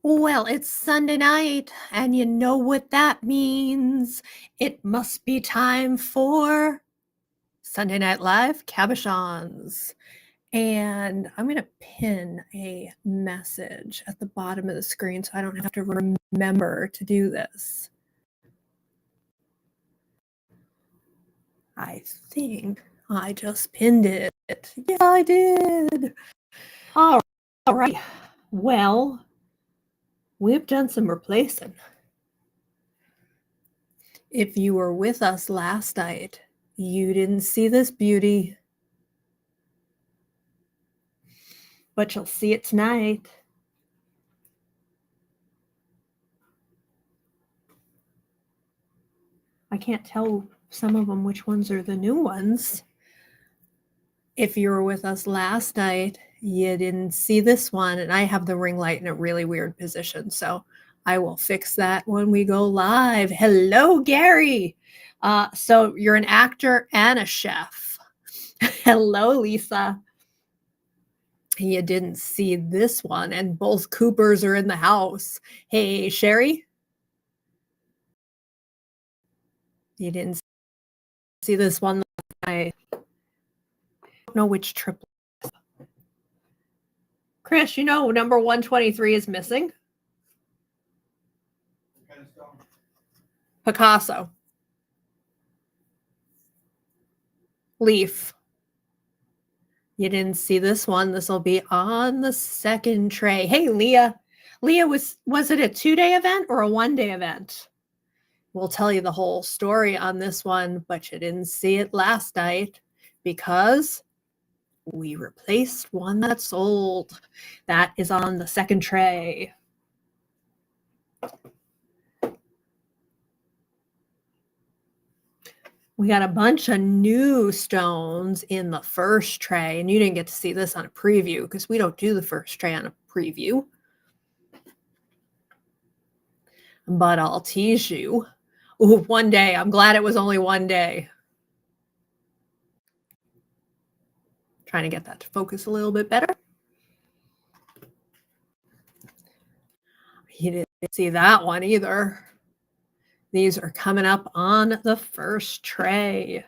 Well, it's Sunday night, and you know what that means. It must be time for Sunday Night Live Cabochons. And I'm going to pin a message at the bottom of the screen so I don't have to remember to do this. I think I just pinned it. Yeah, I did. All right. Well, we've done some replacing. If you were with us last night, you didn't see this beauty, but you'll see it tonight. I can't tell some of them which ones are the new ones. If you were with us last night, you didn't see this one, and I have the ring light in a really weird position, so I will fix that when we go live. Hello, Gary. So you're an actor and a chef. Hello, Lisa. You didn't see this one, and both Coopers are in the house. Hey, Sherry. You didn't see this one. I don't know which triplet. Chris, you know number 123 is missing. Picasso. Leaf. You didn't see this one. This will be on the second tray. Hey, Leah. Leah, was it a 2-day event or a 1-day event? We'll tell you the whole story on this one, but you didn't see it last night because we replaced one that's old. That is on the second tray. We got a bunch of new stones in the first tray, and you didn't get to see this on a preview because we don't do the first tray on a preview. But I'll tease you. Ooh, 1 day. I'm glad it was only 1 day. Trying to get that to focus a little bit better. You didn't see that one either. These are coming up on the first tray.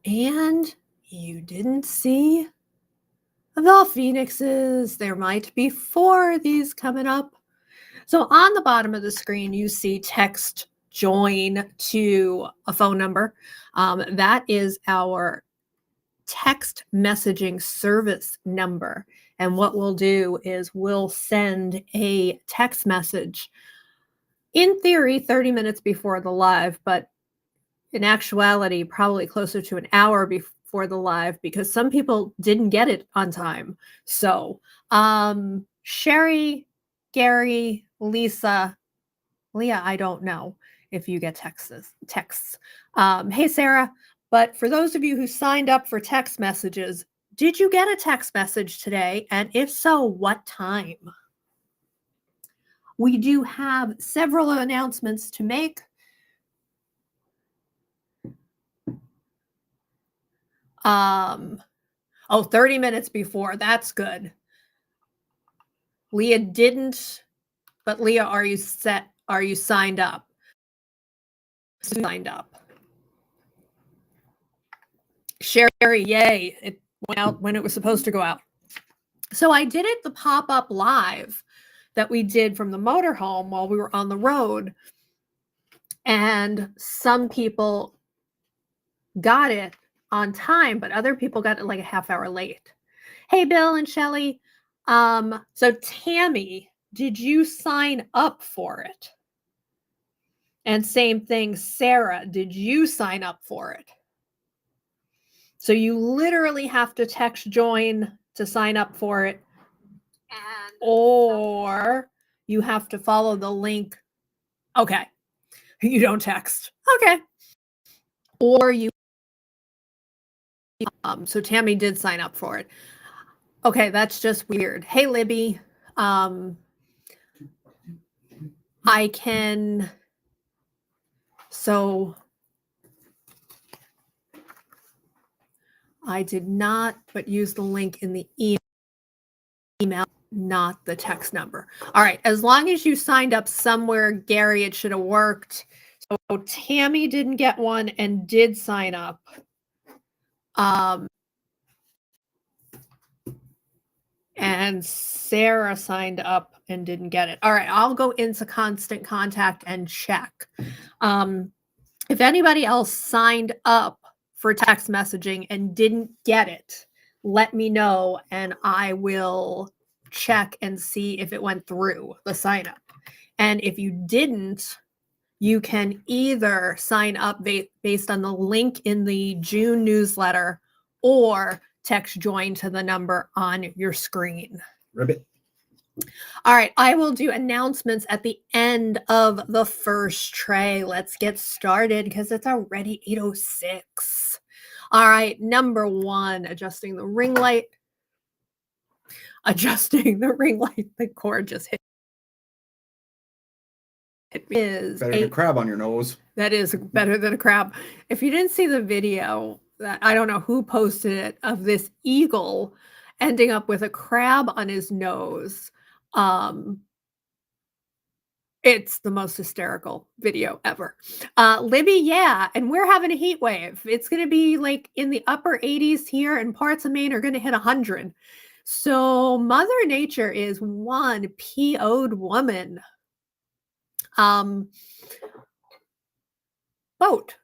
And you didn't see the phoenixes. There might be 4 of these coming up. So on the bottom of the screen, you see text join to a phone number. That is our text messaging service number. And what we'll do is we'll send a text message, in theory, 30 minutes before the live, but in actuality, probably closer to an hour before the live because some people didn't get it on time. So Sherry, Gary, Lisa, Leah, I don't know if you get texts. Hey, Sarah, but for those of you who signed up for text messages, did you get a text message today? And if so, what time? We do have several announcements to make. 30 minutes before. That's good. Leah didn't, but Leah, are you set? Are you signed up? Signed up. Sherry, yay. It went out when it was supposed to go out. So I did it the pop-up live that we did from the motorhome while we were on the road. And some people got it on time, but other people got it like a half hour late. Hey, Bill and Shelly. So Tammy, did you sign up for it? And same thing, Sarah, did you sign up for it? So you literally have to text join to sign up for it, or you have to follow the link. Okay, you don't text. Okay, or you. So Tammy did sign up for it. Okay, that's just weird. Hey, Libby, I can. So I did not, but use the link in the email. not the text number. All right. As long as you signed up somewhere, Gary, it should have worked. So Tammy didn't get one and did sign up. And Sarah signed up and didn't get it. All right. I'll go into Constant Contact and check. If anybody else signed up for text messaging and didn't get it, let me know and I will check and see if it went through the sign up. And if you didn't, you can either sign up based on the link in the June newsletter or text join to the number on your screen. Ribbit. All right, I will do announcements at the end of the first tray. Let's get started because it's already 8:06. All right, number one, adjusting the ring light. Adjusting the ring light, the cord just hit. It is better than a crab on your nose. That is better than a crab. If you didn't see the video, I don't know who posted it, of this eagle ending up with a crab on his nose. It's the most hysterical video ever. Libby, yeah, and we're having a heat wave. It's going to be like in the upper 80s here, and parts of Maine are going to hit 100. So Mother Nature is one PO'd woman. Boat,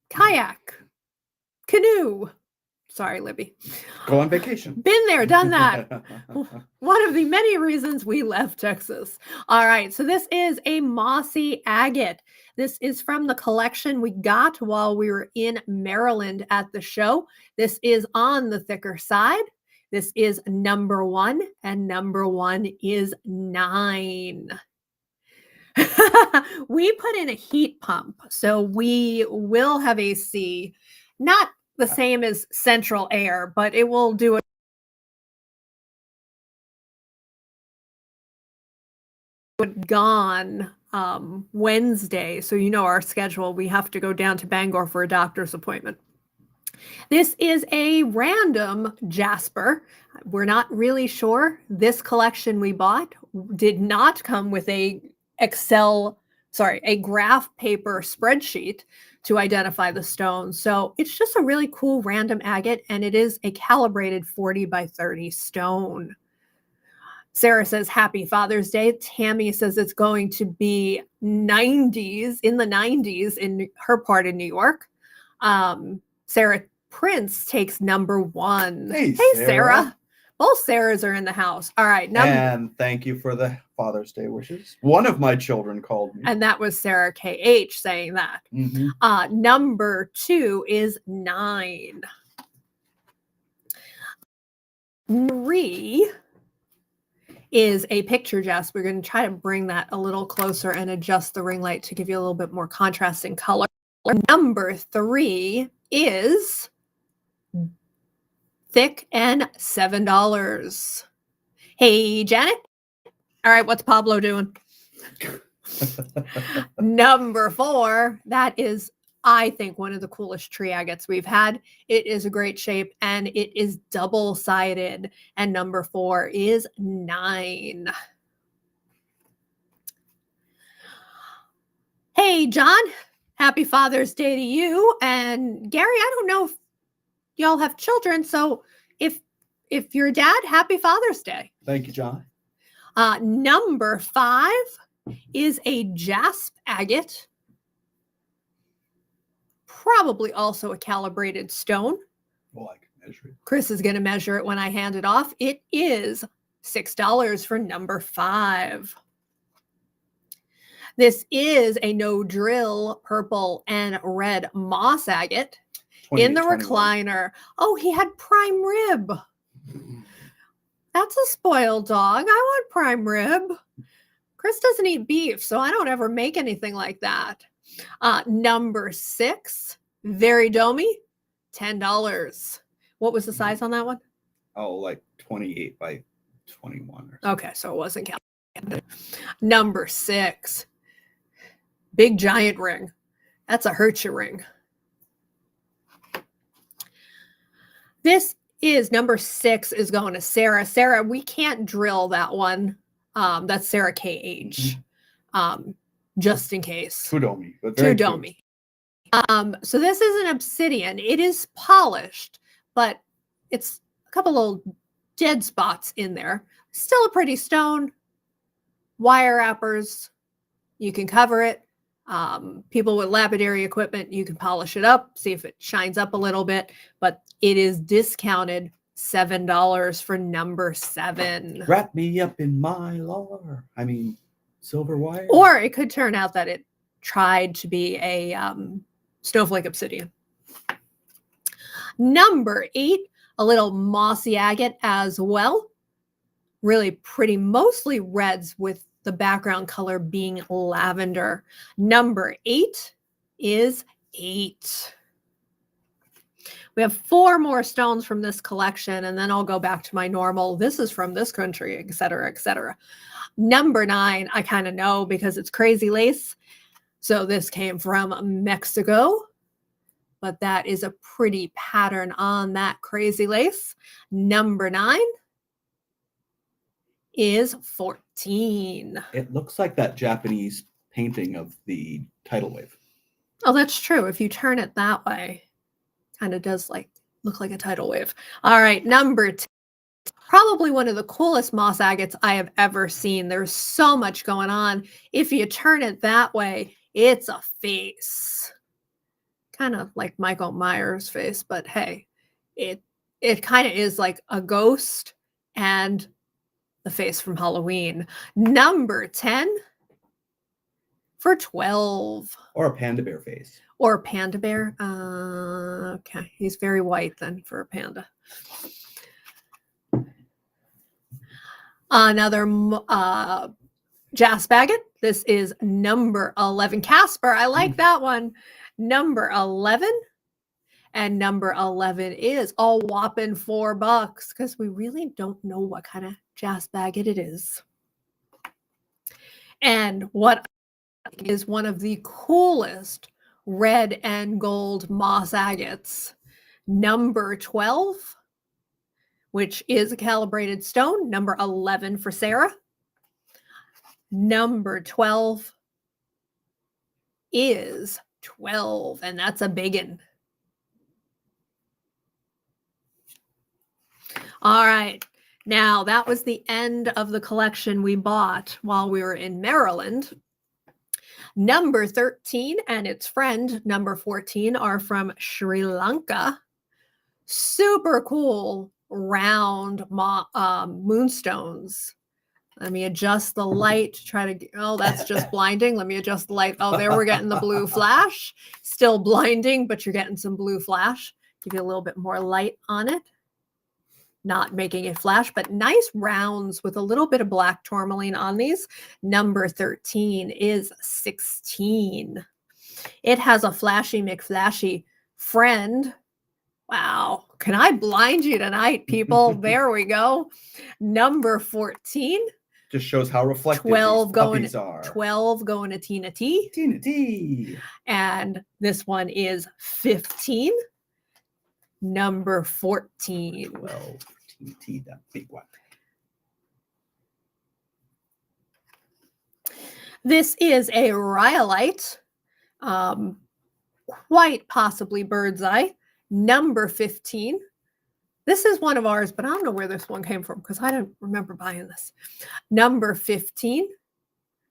kayak, canoe. Sorry, Libby. Go on vacation. Been there, done that. One of the many reasons we left Texas. All right, so this is a mossy agate. This is from the collection we got while we were in Maryland at the show. This is on the thicker side. This is number 1, and number 1 is 9. We put in a heat pump, so we will have AC. Not the same as central air, but it will do it. Gone Wednesday, so you know our schedule. We have to go down to Bangor for a doctor's appointment. This is a random Jasper. We're not really sure. This collection we bought did not come with a graph paper spreadsheet to identify the stone. So it's just a really cool random agate, and it is a calibrated 40 by 30 stone. Sarah says, Happy Father's Day. Tammy says it's going to be 90s, in the 90s in her part of New York. Sarah Prince takes number 1. Hey, Sarah. Both Sarahs are in the house. All right. And thank you for the Father's Day wishes. One of my children called me. And that was Sarah KH saying that. Mm-hmm. Number 2 is 9. 3 is a picture, Jess. We're going to try to bring that a little closer and adjust the ring light to give you a little bit more contrast in color. Number 3 is thick and $7. Hey, Janet. All right, what's Pablo doing? Number 4, that is, I think, one of the coolest tree agates we've had. It is a great shape, and it is double-sided. And number 4 is 9. Hey, John. Happy Father's Day to you. And Gary, I don't know if y'all have children, so if you're a dad, happy Father's Day. Thank you, John. Number 5 is a jasp agate, probably also a calibrated stone. Well, I can measure it. Chris is going to measure it when I hand it off. It is $6 for number 5. This is a no drill purple and red moss agate in the recliner. Oh, he had prime rib. That's a spoiled dog. I want prime rib. Chris doesn't eat beef, so I don't ever make anything like that. Number 6, very domey, $10. What was the size on that one? Oh, like 28 by 21. Okay, so it wasn't counted. Number 6, big giant ring. That's a hurt you ring. This is number 6 is going to Sarah. Sarah, we can't drill that one. That's Sarah KH. Just in case. Tudomi. But very cute. Tudomi. So this is an obsidian. It is polished, but it's a couple little dead spots in there. Still a pretty stone. Wire wrappers. You can cover it. People with lapidary equipment, you can polish it up, see if it shines up a little bit, but it is discounted $7 for number 7. Wrap me up in mylar. I mean, silver wire. Or it could turn out that it tried to be a snowflake obsidian. Number 8, a little mossy agate as well. Really pretty, mostly reds with the background color being lavender. Number 8 is 8. We have 4 more stones from this collection, and then I'll go back to my normal, this is from this country, etc., etc. Number 9, I kind of know because it's crazy lace. So this came from Mexico, but that is a pretty pattern on that crazy lace. Number 9 is 14. It looks like that Japanese painting of the tidal wave. Oh, that's true. If you turn it that way, kind of does look like a tidal wave. All right, number 10. Probably one of the coolest moss agates I have ever seen. There's so much going on. If you turn it that way, it's a face. Kind of like Michael Myers' face, but hey, it kind of is like a ghost and the face from Halloween. Number 10 for 12. Or a panda bear face. Or a panda bear. Okay, he's very white then for a panda. Another jasp agate. This is number 11. Casper, I like that one. Number 11. And number 11 is a whopping $4 because we really don't know what kind of jasp agate it is. And what is one of the coolest red and gold moss agates. Number 12, which is a calibrated stone. Number 11 for Sarah. Number 12 is 12, and that's a biggin. All right. Now, that was the end of the collection we bought while we were in Maryland. Number 13 and its friend, number 14, are from Sri Lanka. Super cool round moonstones. Let me adjust the light to try to, oh, that's just blinding. Let me adjust the light. Oh, there we're getting the blue flash. Still blinding, but you're getting some blue flash. Give you a little bit more light on it. Not making it flash, but nice rounds with a little bit of black tourmaline on these. Number 13 is 16. It has a flashy McFlashy friend. Wow. Can I blind you tonight, people? There we go. Number 14. Just shows how reflective 12 these are. 12 going to Tina T. Tina T. And this one is 15. Number 14. 12. Tina T, that big one. This is a rhyolite, quite possibly bird's eye. Number 15. This is one of ours, but I don't know where this one came from because I don't remember buying this. Number 15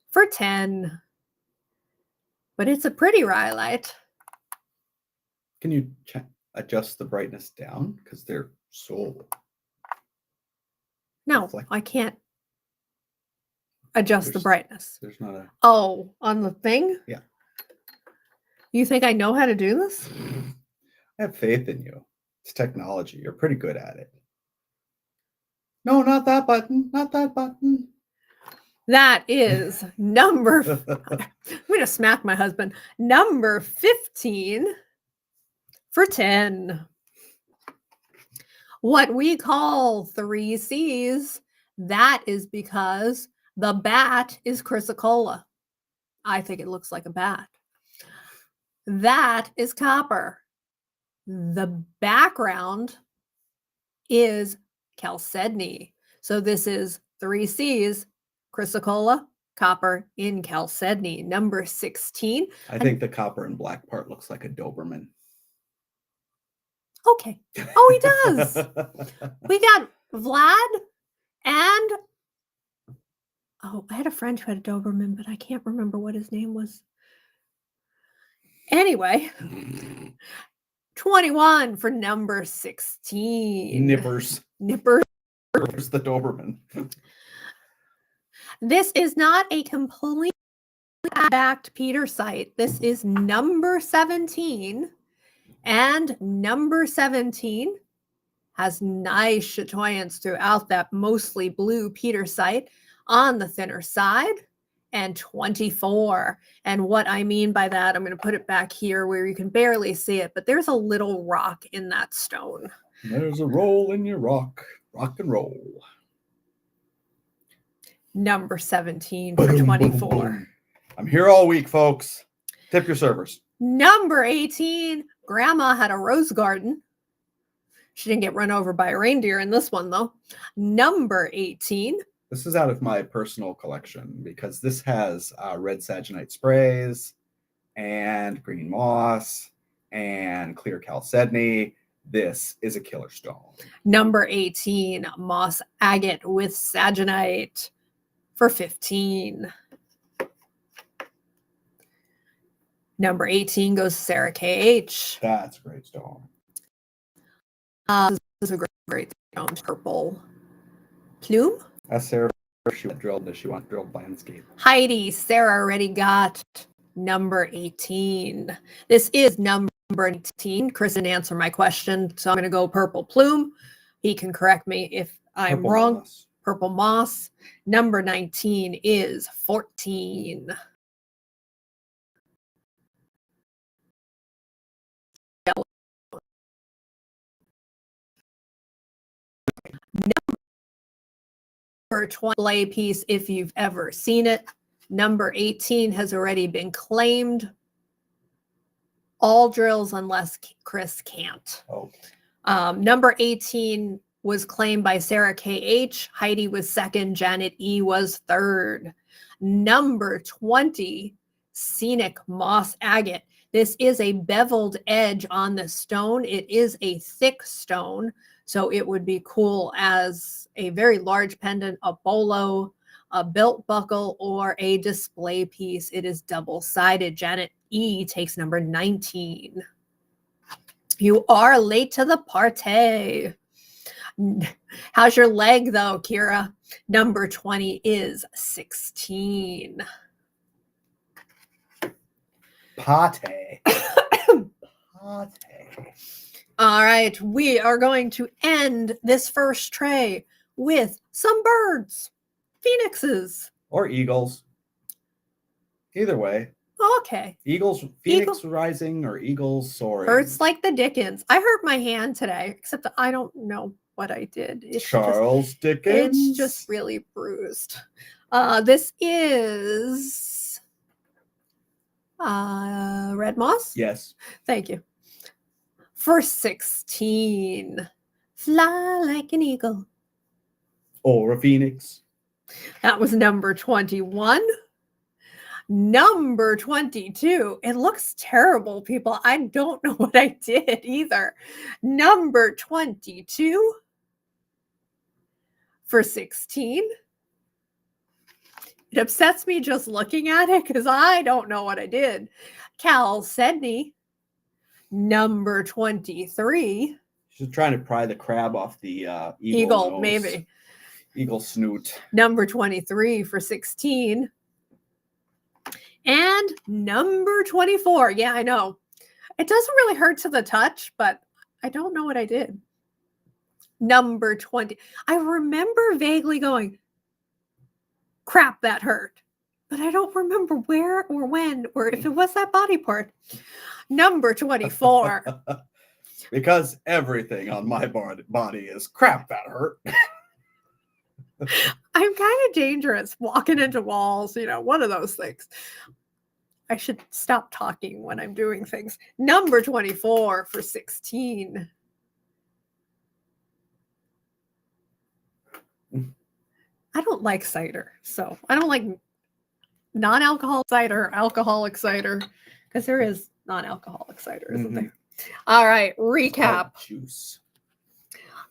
for 10. But it's a pretty rhyolite. Can you adjust the brightness down? Because they're so... No, I can't adjust the brightness. There's not a... Oh, on the thing? Yeah. You think I know how to do this? I have faith in you. It's technology. You're pretty good at it. No, not that button. Not that button. That is number... I'm going to smack my husband. Number 15 for 10. What we call 3 C's, that is because the bat is chrysocolla. I think it looks like a bat. That is copper. The background is chalcedony. So this is 3 C's, chrysocolla, copper in chalcedony. Number 16. I think the copper and black part looks like a Doberman. Okay. Oh, he does. We got Vlad and I had a friend who had a Doberman, but I can't remember what his name was. Anyway, 21 for number 16. Nippers. Nippers. Nippers the Doberman. This is not a completely backed Peter site. This is number 17. And number 17 has nice chatoyance throughout that mostly blue Peter site on the thinner side. And 24. And what I mean by that, I'm going to put it back here where you can barely see it, but there's a little rock in that stone. There's a roll in your rock. Rock and roll. Number 17 for 24. Boom, boom. I'm here all week, folks. Tip your servers. Number 18. Grandma had a rose garden. She didn't get run over by a reindeer in this one, though. Number 18. This is out of my personal collection because this has red saginite sprays and green moss and clear chalcedony. This is a killer stone. Number 18, moss agate with saginite for 15. Number 18 goes Sarah KH. That's a great stone. This is a great stone. Purple plume. That's Sarah. She went drilled. Does she want drilled landscape? Heidi, Sarah already got number 18. This is number 18. Chris didn't answer my question, so I'm going to go purple plume. He can correct me if I'm Purple wrong. moss. Purple moss. Number 19 is 14. Number 20 display piece, if you've ever seen it. Number 18 has already been claimed. All drills unless Chris can't. Okay. Number 18 was claimed by Sarah KH. Heidi was second. Janet E was third. Number 20, scenic moss agate. This is a beveled edge on the stone. It is a thick stone, so it would be cool as a very large pendant, a bolo, a belt buckle, or a display piece. It is double-sided. Janet E takes number 19. You are late to the party. How's your leg, though, Kira? Number 20 is 16. Pate. All right, we are going to end this first tray with some birds, phoenixes. Or eagles. Either way. Okay. Eagles, phoenix rising or eagles soaring. Hurts like the Dickens. I hurt my hand today, except that I don't know what I did. It's Charles Dickens. It's just really bruised. This is red moss? Yes. Thank you. For 16, fly like an eagle. Or a phoenix. That was number 21. Number 22. It looks terrible, people. I don't know what I did either. Number 22 for 16. It upsets me just looking at it because I don't know what I did. Chalcedony. Number 23. She's trying to pry the crab off the Eagle, nose. maybe. Eagle snoot. Number 23 for 16. And number 24. Yeah, I know. It doesn't really hurt to the touch, but I don't know what I did. Number 20. I remember vaguely going, crap, that hurt. But I don't remember where or when or if it was that body part. Number 24. Because everything on my body is crap, that hurt. I'm kind of dangerous walking into walls, one of those things. I should stop talking when I'm doing things. Number 24 for 16. I don't like cider, so I don't like non-alcoholic cider, alcoholic cider, because there is non-alcoholic cider, isn't there? All right, recap. Juice.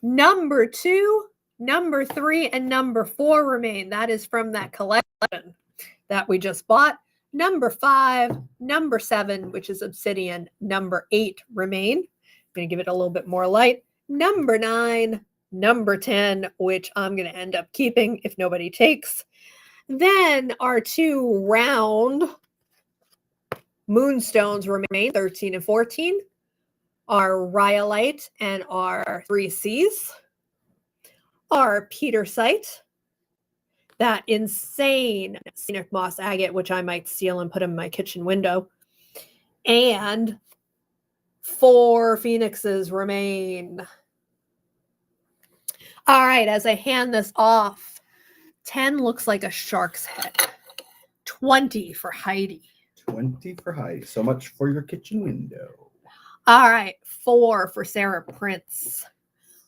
Number 2, number 3, and number 4 remain. That is from that collection that we just bought. Number 5, number 7, which is obsidian. Number 8 remain. I'm going to give it a little bit more light. Number 9, number 10, which I'm going to end up keeping if nobody takes. Then our 2 round moonstones remain, 13 and 14. Our rhyolite and our 3 C's. Our petersite, that insane scenic moss agate, which I might steal and put in my kitchen window. And 4 phoenixes remain. All right, as I hand this off, 10 looks like a shark's head. 20 for Heidi. 20 for Heidi. So much for your kitchen window. All right, 4 for Sarah Prince.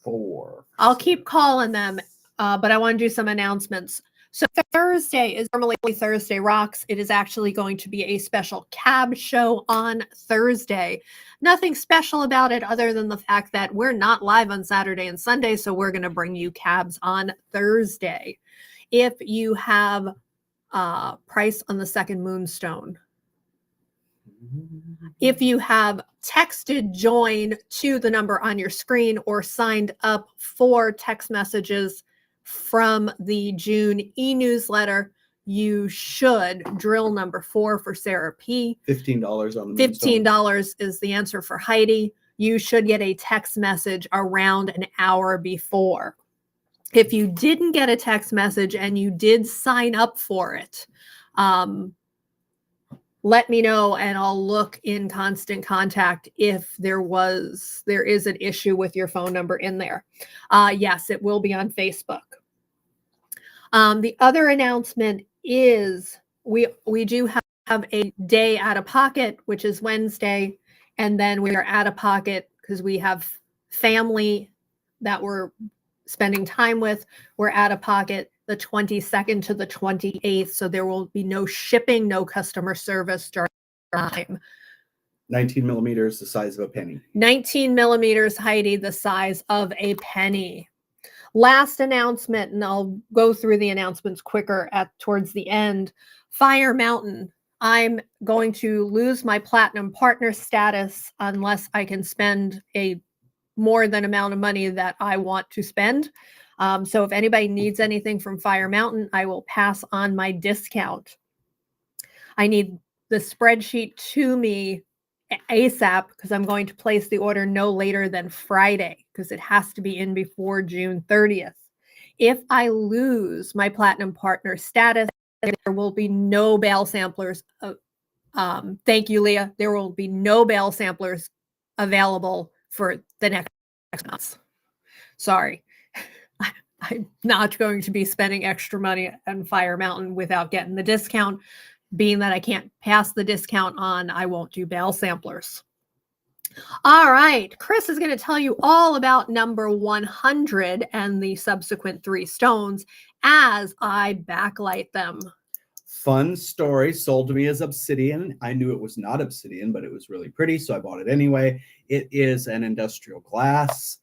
4. I'll keep calling them, but I want to do some announcements. So Thursday is normally Thursday Rocks. It is actually going to be a special cab show on Thursday. Nothing special about it other than the fact that we're not live on Saturday and Sunday, so we're going to bring you cabs on Thursday. If you have price on the second moonstone, if you have texted join to the number on your screen or signed up for text messages from the June e-newsletter, you should drill number 4 for Sarah P. $15 on the moonstone. $15 is the answer for Heidi. You should get a text message around an hour before. If you didn't get a text message and you did sign up for it, let me know and I'll look in constant contact if there is an issue with your phone number in there. Yes, it will be on Facebook. The other announcement is we do have a day out of pocket, which is Wednesday, and then we are out of pocket because we have family that we're spending time with. We're out of pocket the 22nd to the 28th, so there will be no shipping, no customer service during time. 19 millimeters, the size of a penny. 19 millimeters, Heidi, the size of a penny. Last announcement, and I'll go through the announcements quicker towards the end. Fire Mountain. I'm going to lose my platinum partner status unless I can spend a more than amount of money that I want to spend. So if anybody needs anything from Fire Mountain, I will pass on my discount. I need the spreadsheet to me ASAP because I'm going to place the order no later than Friday because it has to be in before June 30th. If I lose my platinum partner status, there will be no bale samplers. Thank you, Leah. There will be no bale samplers available for the next months. Sorry. I'm not going to be spending extra money on Fire Mountain without getting the discount. Being that I can't pass the discount on, I won't do bale samplers. All right. Chris is going to tell you all about number 100 and the subsequent 3 stones as I backlight them. Fun story, sold to me as obsidian. I knew it was not obsidian, but it was really pretty, so I bought it anyway. It is an industrial glass.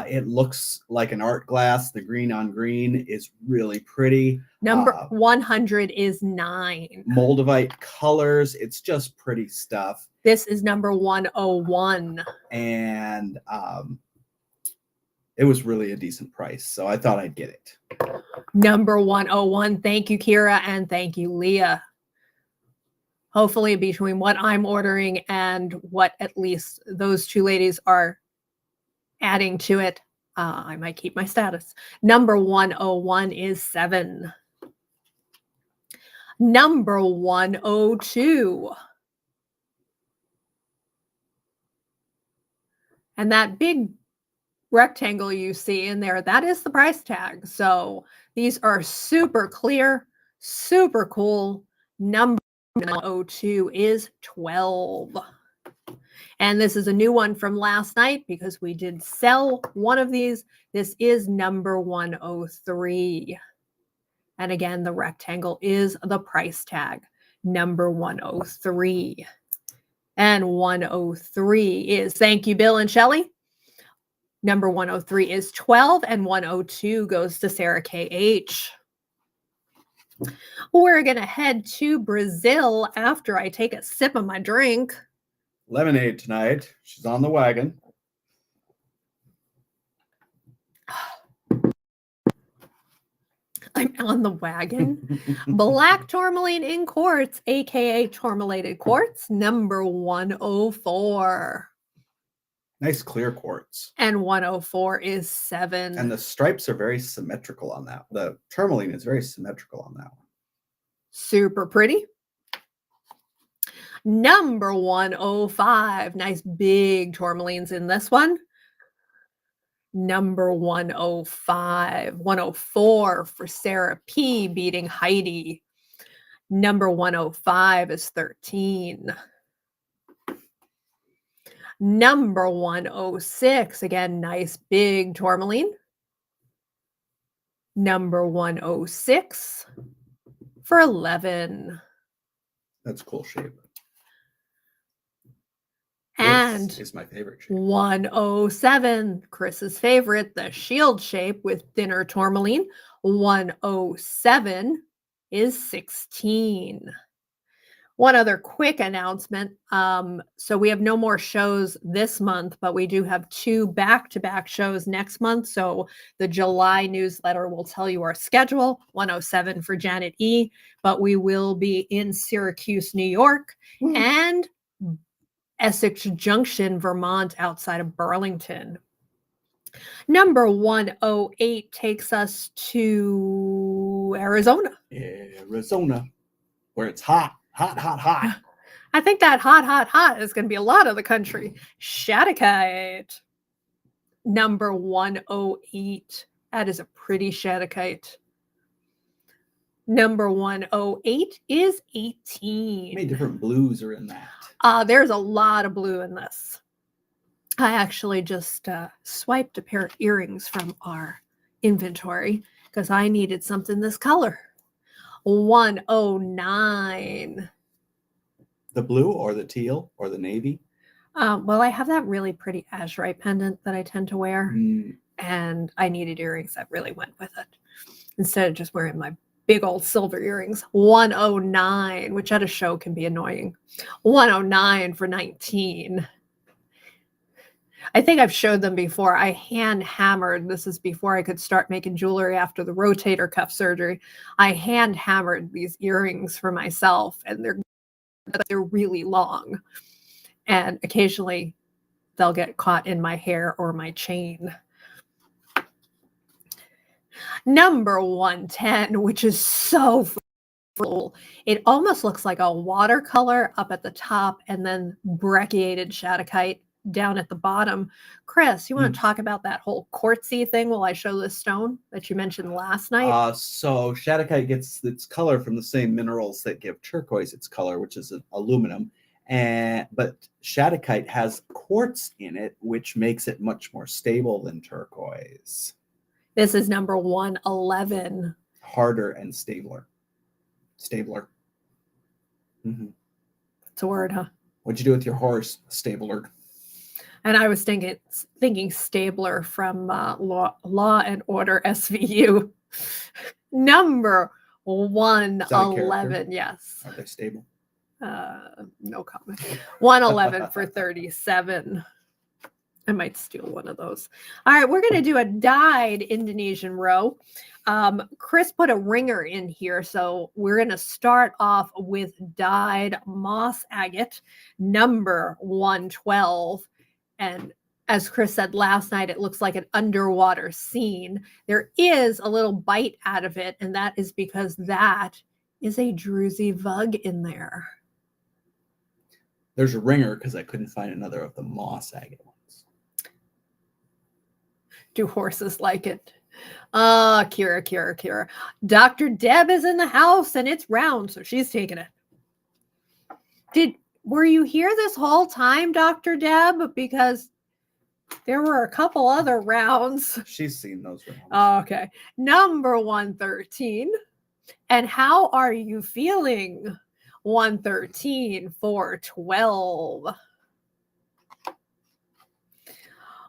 It looks like an art glass. The green on green is really pretty. Number 100 is 9. Moldavite colors. It's just pretty stuff. This is number 101. And it was really a decent price, so I thought I'd get it. Number 101. Thank you, Kira, and thank you, Leah. Hopefully between what I'm ordering and what at least those 2 ladies are adding to it, I might keep my status. Number 101 is 7. Number 102. And that big rectangle you see in there, that is the price tag. So these are super clear, super cool. Number 102 is 12. And this is a new one from last night because we did sell one of these. This is number 103. And again, the rectangle is the price tag, number 103. And 103 is, thank you, Bill and Shelley. Number 103 is 12, and 102 goes to Sarah KH. We're going to head to Brazil after I take a sip of my drink. Lemonade tonight. She's on the wagon. I'm on the wagon. Black tourmaline in quartz, aka tourmalated quartz, number 104. Nice clear quartz. And 104 is 7. And the stripes are very symmetrical on that. The tourmaline is very symmetrical on that one. Super pretty. Number 105. Nice big tourmalines in this one. Number 105. 104 for Sarah P. beating Heidi. Number 105 is 13. Number 106. Again, nice big tourmaline. Number 106 for 11. That's a cool shape. And this is my favorite shape. 107, Chris's favorite, the shield shape with thinner tourmaline. 107 is 16. One other quick announcement. So we have no more shows this month, but we do have 2 back-to-back shows next month. So the July newsletter will tell you our schedule, 107 for Janet E. But we will be in Syracuse, New York, and Essex Junction, Vermont, outside of Burlington. Number 108 takes us to Arizona. Arizona, where it's hot. Hot. I think that hot is going to be a lot of the country. Shattuckite. Number 108. That is a pretty Shattuckite. Number 108 is 18. How many different blues are in that? There's a lot of blue in this. I actually just swiped a pair of earrings from our inventory because I needed something this color. 109. The blue or the teal or the navy? Well, I have that really pretty azurite pendant that I tend to wear, and I needed earrings that really went with it instead of just wearing my big old silver earrings. 109, which at a show can be annoying. 109 for 19. I think I've showed them before. I hand hammered, this is before I could start making jewelry after the rotator cuff surgery. I hand hammered these earrings for myself, and they're really long. And occasionally they'll get caught in my hair or my chain. Number 110, which is so cool. It almost looks like a watercolor up at the top and then brecciated Shattuckite down at the bottom. Chris, you want to talk about that whole quartzy thing while I show this stone that you mentioned last night? So Shattuckite gets its color from the same minerals that give turquoise its color, which is aluminum. But Shattuckite has quartz in it, which makes it much more stable than turquoise. This is number 111. Harder and stabler. Mm-hmm. It's a word, huh? What'd you do with your horse? Stabler. And I was thinking Stabler from Law and Order SVU. Number 111. Yes. Are they stable? No comment. 111 for 37. I might steal one of those. All right, we're going to do a dyed Indonesian row. Chris put a ringer in here, so we're going to start off with dyed moss agate, number 112. And as Chris said last night, it looks like an underwater scene. There is a little bite out of it, and that is because that is a druzy vug in there. There's a ringer because I couldn't find another of the moss agate ones. Do horses like it? Kira. Dr. Deb is in the house and it's round, so she's taking it. Were you here this whole time, Dr. Deb? Because there were a couple other rounds. She's seen those rounds. Oh, okay. Number 113. And how are you feeling? 113 for 12.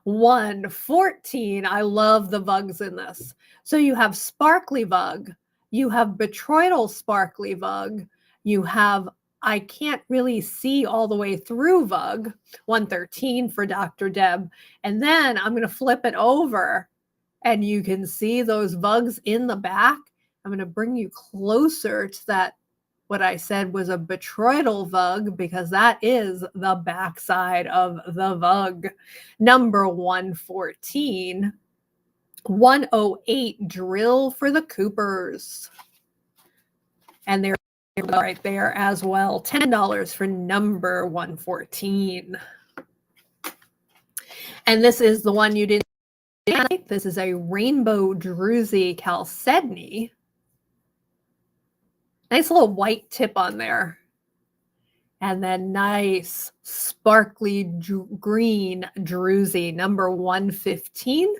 114. I love the vugs in this. So you have sparkly vug, you have botryoidal sparkly vug, you have I can't really see all the way through vug, 113 for Dr. Deb. And then I'm going to flip it over and you can see those vugs in the back. I'm going to bring you closer to that, what I said was a botryoidal vug, because that is the backside of the vug. Number 114, 108 drill for the Coopers. And they're right there as well. $10 for number 114. And this is the one you didn't like. This is a rainbow druzy chalcedony. Nice little white tip on there. And then nice sparkly green druzy, number 115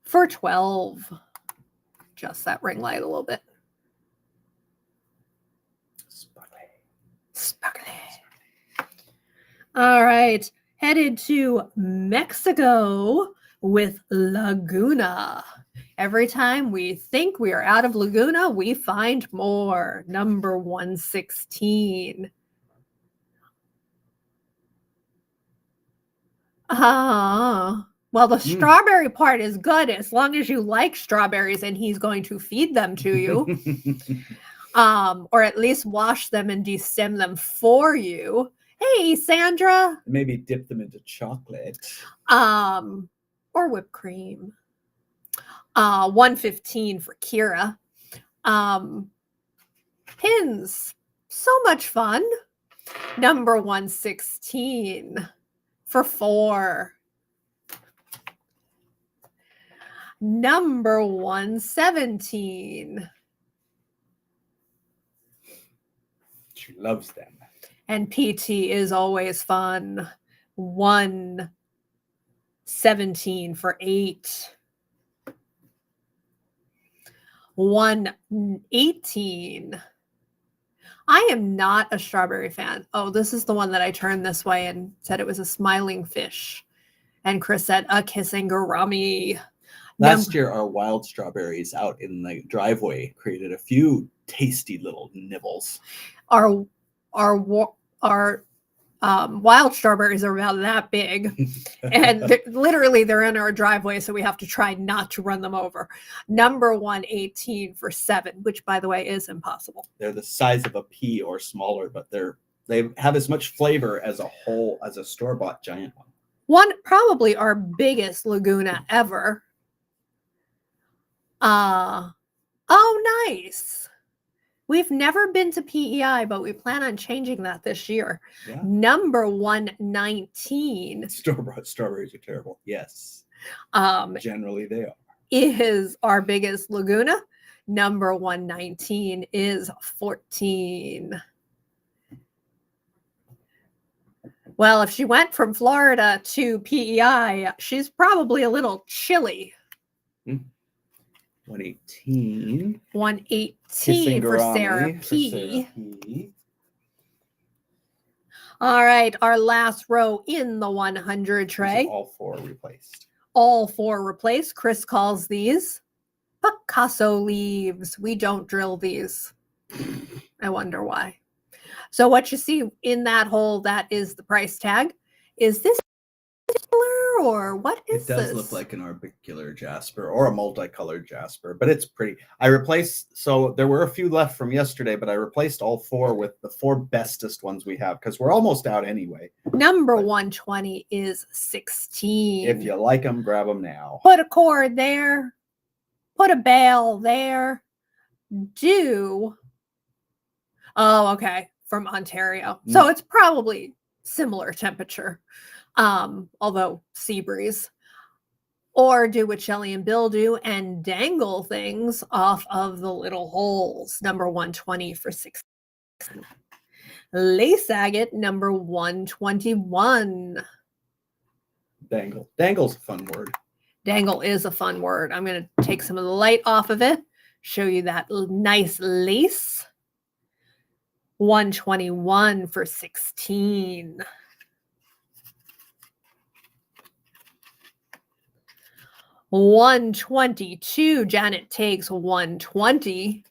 for 12. Adjust that ring light a little bit. Sparkly. All right, headed to Mexico with Laguna. Every time we think we are out of Laguna, we find more. Number 116. Well, the strawberry part is good as long as you like strawberries and he's going to feed them to you. Or at least wash them and destem them for you. Hey, Sandra. Maybe dip them into chocolate. Or whipped cream. 115 for Kira. Pins. So much fun. Number 116 for 4. Number 117. She loves them. And PT is always fun. 117 for 8. 118. I am not a strawberry fan. Oh, this is the one that I turned this way and said it was a smiling fish. And Chris said, a kissing gourami. Last year, our wild strawberries out in the driveway created a few tasty little nibbles. Our wild strawberries are about that big, and they're in our driveway, so we have to try not to run them over. Number 118 for 7, which, by the way, is impossible. They're the size of a pea or smaller, but they have as much flavor as a store-bought giant one. Probably our biggest Laguna ever. Oh, nice. We've never been to PEI, but we plan on changing that this year. Yeah. Number 119. Store-bought strawberries are terrible. Yes. Generally they are. Is our biggest Laguna. Number 119 is 14. Well, if she went from Florida to PEI, she's probably a little chilly. 118. 118 for Sarah P. All right, our last row in the 100 tray. All 4 replaced. All 4 replaced. Chris calls these Picasso leaves. We don't drill these. I wonder why. So what you see in that hole, that is the price tag. Is this or what is this? It does look like an orbicular jasper or a multicolored jasper, but it's pretty. I replaced, so there were a few left from yesterday, but I replaced all 4 with the 4 bestest ones we have because we're almost out anyway. Number 120 is 16. If you like them, grab them now. Put a cord there. Put a bale there. Oh, okay. From Ontario. So it's probably similar temperature. Although sea breeze, or do what Shelly and Bill do and dangle things off of the little holes. Number 120 for 6. Lace agate, number 121. Dangle. Dangle's a fun word. Dangle is a fun word. I'm going to take some of the light off of it Show you that nice lace. 121 for 16. $122. Janet takes 120.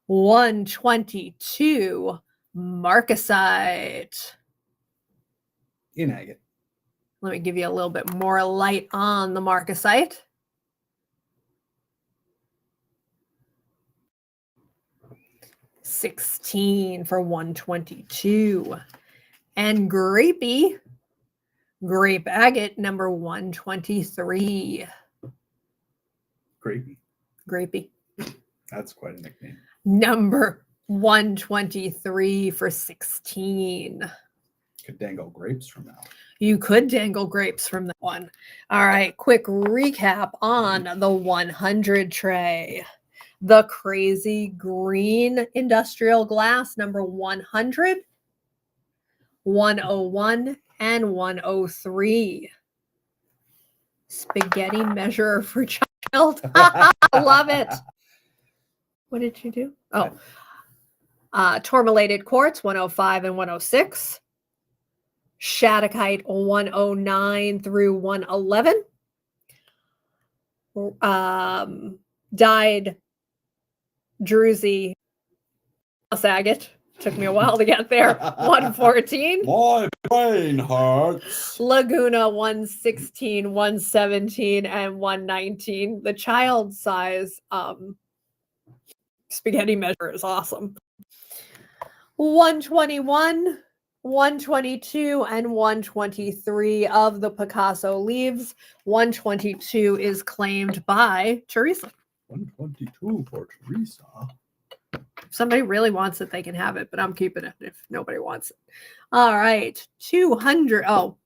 122. Marcasite. In agate. Let me give you a little bit more light on the marcasite. $16 for 122. And grapey, grape agate number 123. Grapey. Grapey. That's quite a nickname. Number 123 for 16. Could dangle grapes from now. You could dangle grapes from that one. All right, quick recap on the 100 tray. The crazy green industrial glass, number 100, 101, and 103. Spaghetti measure for child. Love it. What did you do? Oh, tourmalated quartz, 105 and 106. Shattuckite, 109 through 111. Dyed druzy agate. Took me a while to get there. 114. My brain hurts. Laguna, 116, 117, and 119. The child size spaghetti measure is awesome. 121, 122, and 123 of the Picasso leaves. 122 is claimed by Teresa. 122 for Teresa. If somebody really wants it, they can have it, but I'm keeping it if nobody wants it. All right, 200. Oh,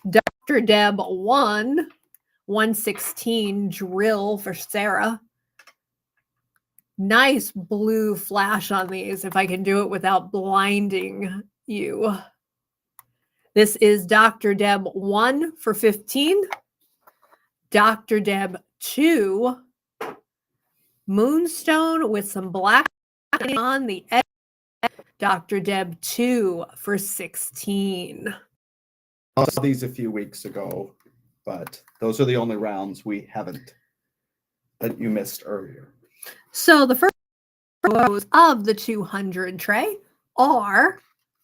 Dr. Deb 1, 116 drill for Sarah. Nice blue flash on these, if I can do it without blinding you. This is Dr. Deb 1 for 15. Dr. Deb 2. Moonstone with some black on the edge. Dr. Deb 2 for 16. I saw these a few weeks ago, but those are the only rounds we haven't that you missed earlier. So the first rows of the 200 tray are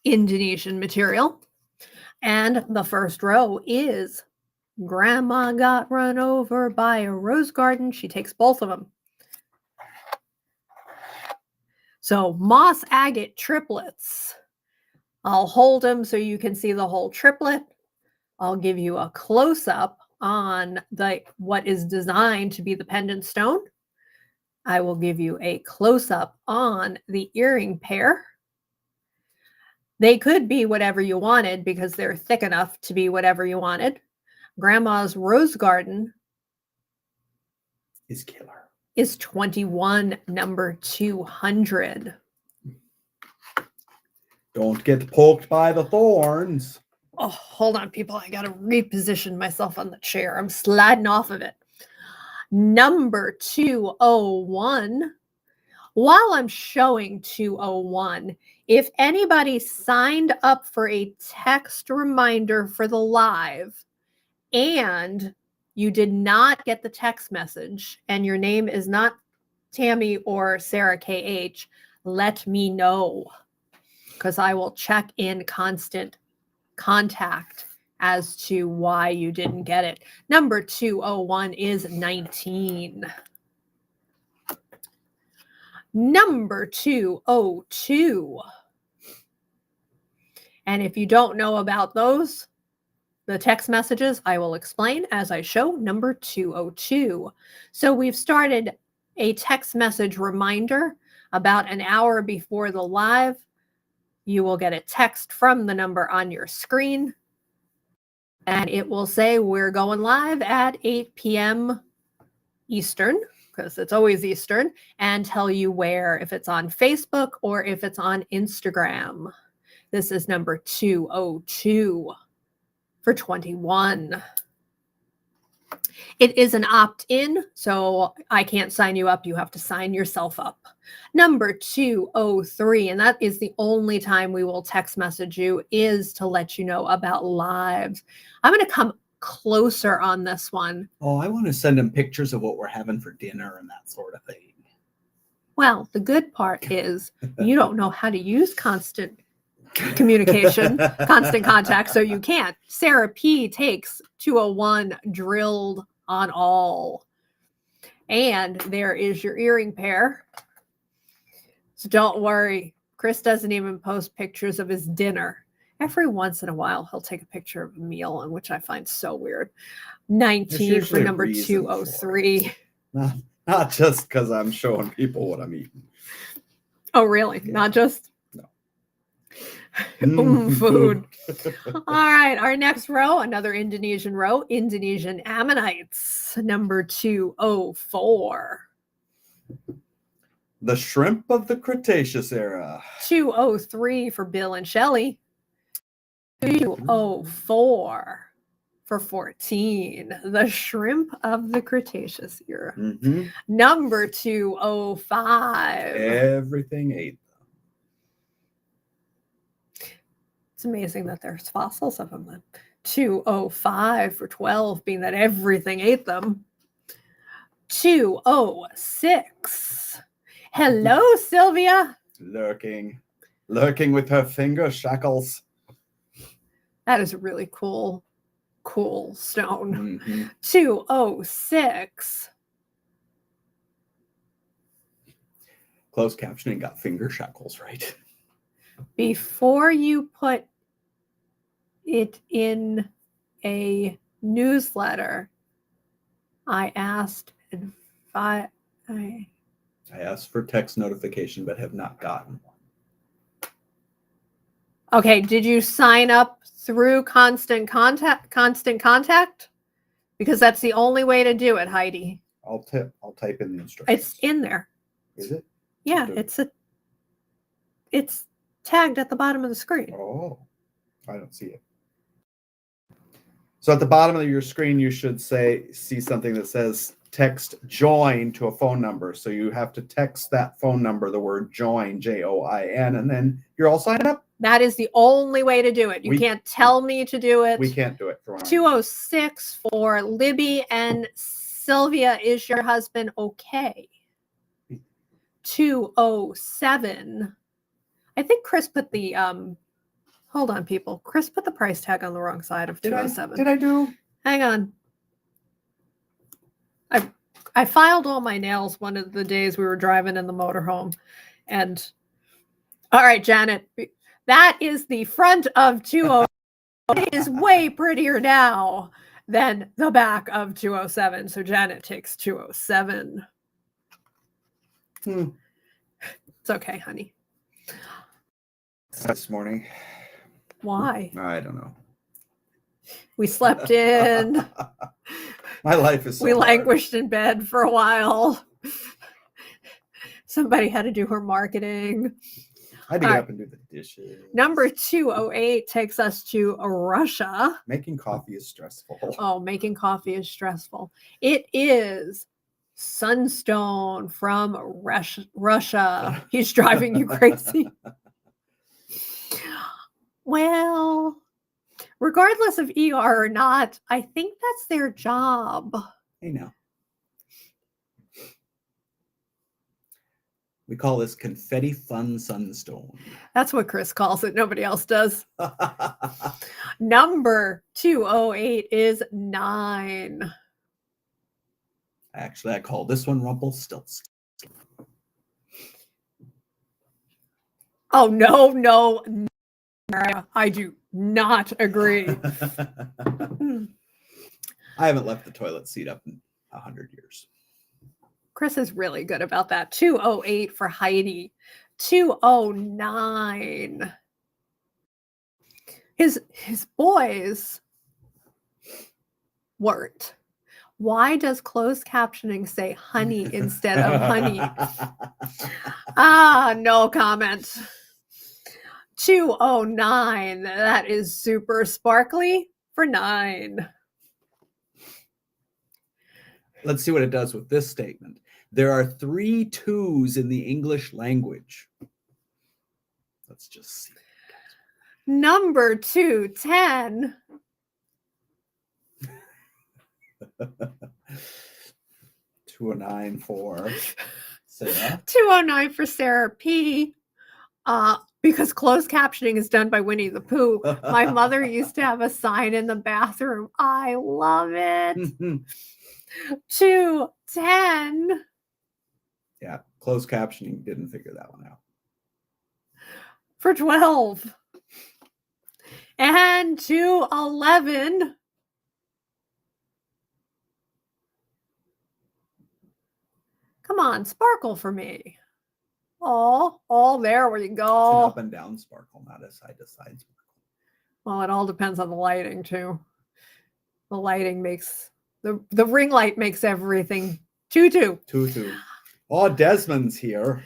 Indonesian material. And the first row is Grandma got run over by a rose garden. She takes both of them. So moss agate triplets. I'll hold them so you can see the whole triplet. I'll give you a close-up on what is designed to be the pendant stone. I will give you a close-up on the earring pair. They could be whatever you wanted because they're thick enough to be whatever you wanted. Grandma's rose garden Is killer. Is 21, number 200. Don't get poked by the thorns. Oh, hold on, people. I got to reposition myself on the chair. I'm sliding off of it. Number 201. While I'm showing 201, if anybody signed up for a text reminder for the live and you did not get the text message and your name is not Tammy or Sarah KH, let me know because I will check in constant contact as to why you didn't get it. Number 201 is 19. Number 202. And if you don't know about those, the text messages, I will explain as I show number 202. So we've started a text message reminder about an hour before the live. You will get a text from the number on your screen, and it will say we're going live at 8 p.m. Eastern, because it's always Eastern, and tell you where, if it's on Facebook or if it's on Instagram. This is number 202 for 21. It is an opt-in, so I can't sign you up. You have to sign yourself up. Number 203, and that is the only time we will text message you, is to let you know about lives. I'm going to come closer on this one. Oh, I want to send them pictures of what we're having for dinner and that sort of thing. Well, the good part is you don't know how to use constant communication, constant contact, so you can't. Sarah P takes 201 drilled on all. And there is your earring pair. So don't worry. Chris doesn't even post pictures of his dinner. Every once in a while, he'll take a picture of a meal, and which I find so weird. 19 for number 203. Not just because I'm showing people what I'm eating. Oh, really? Yeah. Not just? No. Food. All right. Our next row, another Indonesian row, Indonesian ammonites, number 204. The shrimp of the Cretaceous era. 203 for Bill and Shelley. 204 for 14. The shrimp of the Cretaceous era. Mm-hmm. Number 205. Everything ate them. It's amazing that there's fossils of them then. 205 for 12, being that everything ate them. 206. Hello, Sylvia. Lurking with her finger shackles. That is a really cool stone. Mm-hmm. 206. Closed captioning got finger shackles right. Before you put it in a newsletter, I asked for text notification, but have not gotten one. Okay, did you sign up through Constant Contact? Because that's the only way to do it, Heidi. I'll type in the instructions. It's in there. Is it? Yeah, it's tagged at the bottom of the screen. Oh, I don't see it. So at the bottom of your screen, you should see something that says text join to a phone number. So you have to text that phone number, the word join, JOIN, and then you're all signed up. That is the only way to do it. You can't tell me to do it. We can't do it. For 206 for Libby and Sylvia. Is your husband okay? 207. I think Chris put the hold on, people. Chris put the price tag on the wrong side of 207. Did I do? Hang on. I filed all my nails one of the days we were driving in the motorhome. And all right, Janet, that is the front of 207. It is way prettier now than the back of 207. So Janet takes 207. It's okay, honey. This morning. Why? I don't know. We slept in. My life is so we hard. languished in bed for a while. Somebody had to do her marketing. I had to get up and do the dishes. Number 208 takes us to Russia. Making coffee is stressful. Oh, making coffee is stressful. It is Sunstone from Russia. He's driving you crazy. Well, regardless of ER or not, I think that's their job. I know. We call this confetti fun sunstone. That's what Chris calls it. Nobody else does. Number 208 is 9. Actually, I call this one Rumpelstiltskin. Oh, no. I do not agree. I haven't left the toilet seat up in 100 years. Chris is really good about that. 208 for Heidi. 209. His boys weren't. Why does closed captioning say honey instead of honey? No comment. 209. That is super sparkly for 9. Let's see what it does with this statement. There are 3 twos in the English language. Let's just see. Number 210. 209 for Sarah. 209 for Sarah P. Because closed captioning is done by Winnie the Pooh. My mother used to have a sign in the bathroom. I love it. 210. Yeah, closed captioning didn't figure that one out. For 12. And 211. Come on, sparkle for me. Oh, there we It's an go. up and down sparkle, not a side to side sparkle. Well, it all depends on the lighting too. The lighting makes the ring light makes everything 2-2. 2-2. Oh, Desmond's here.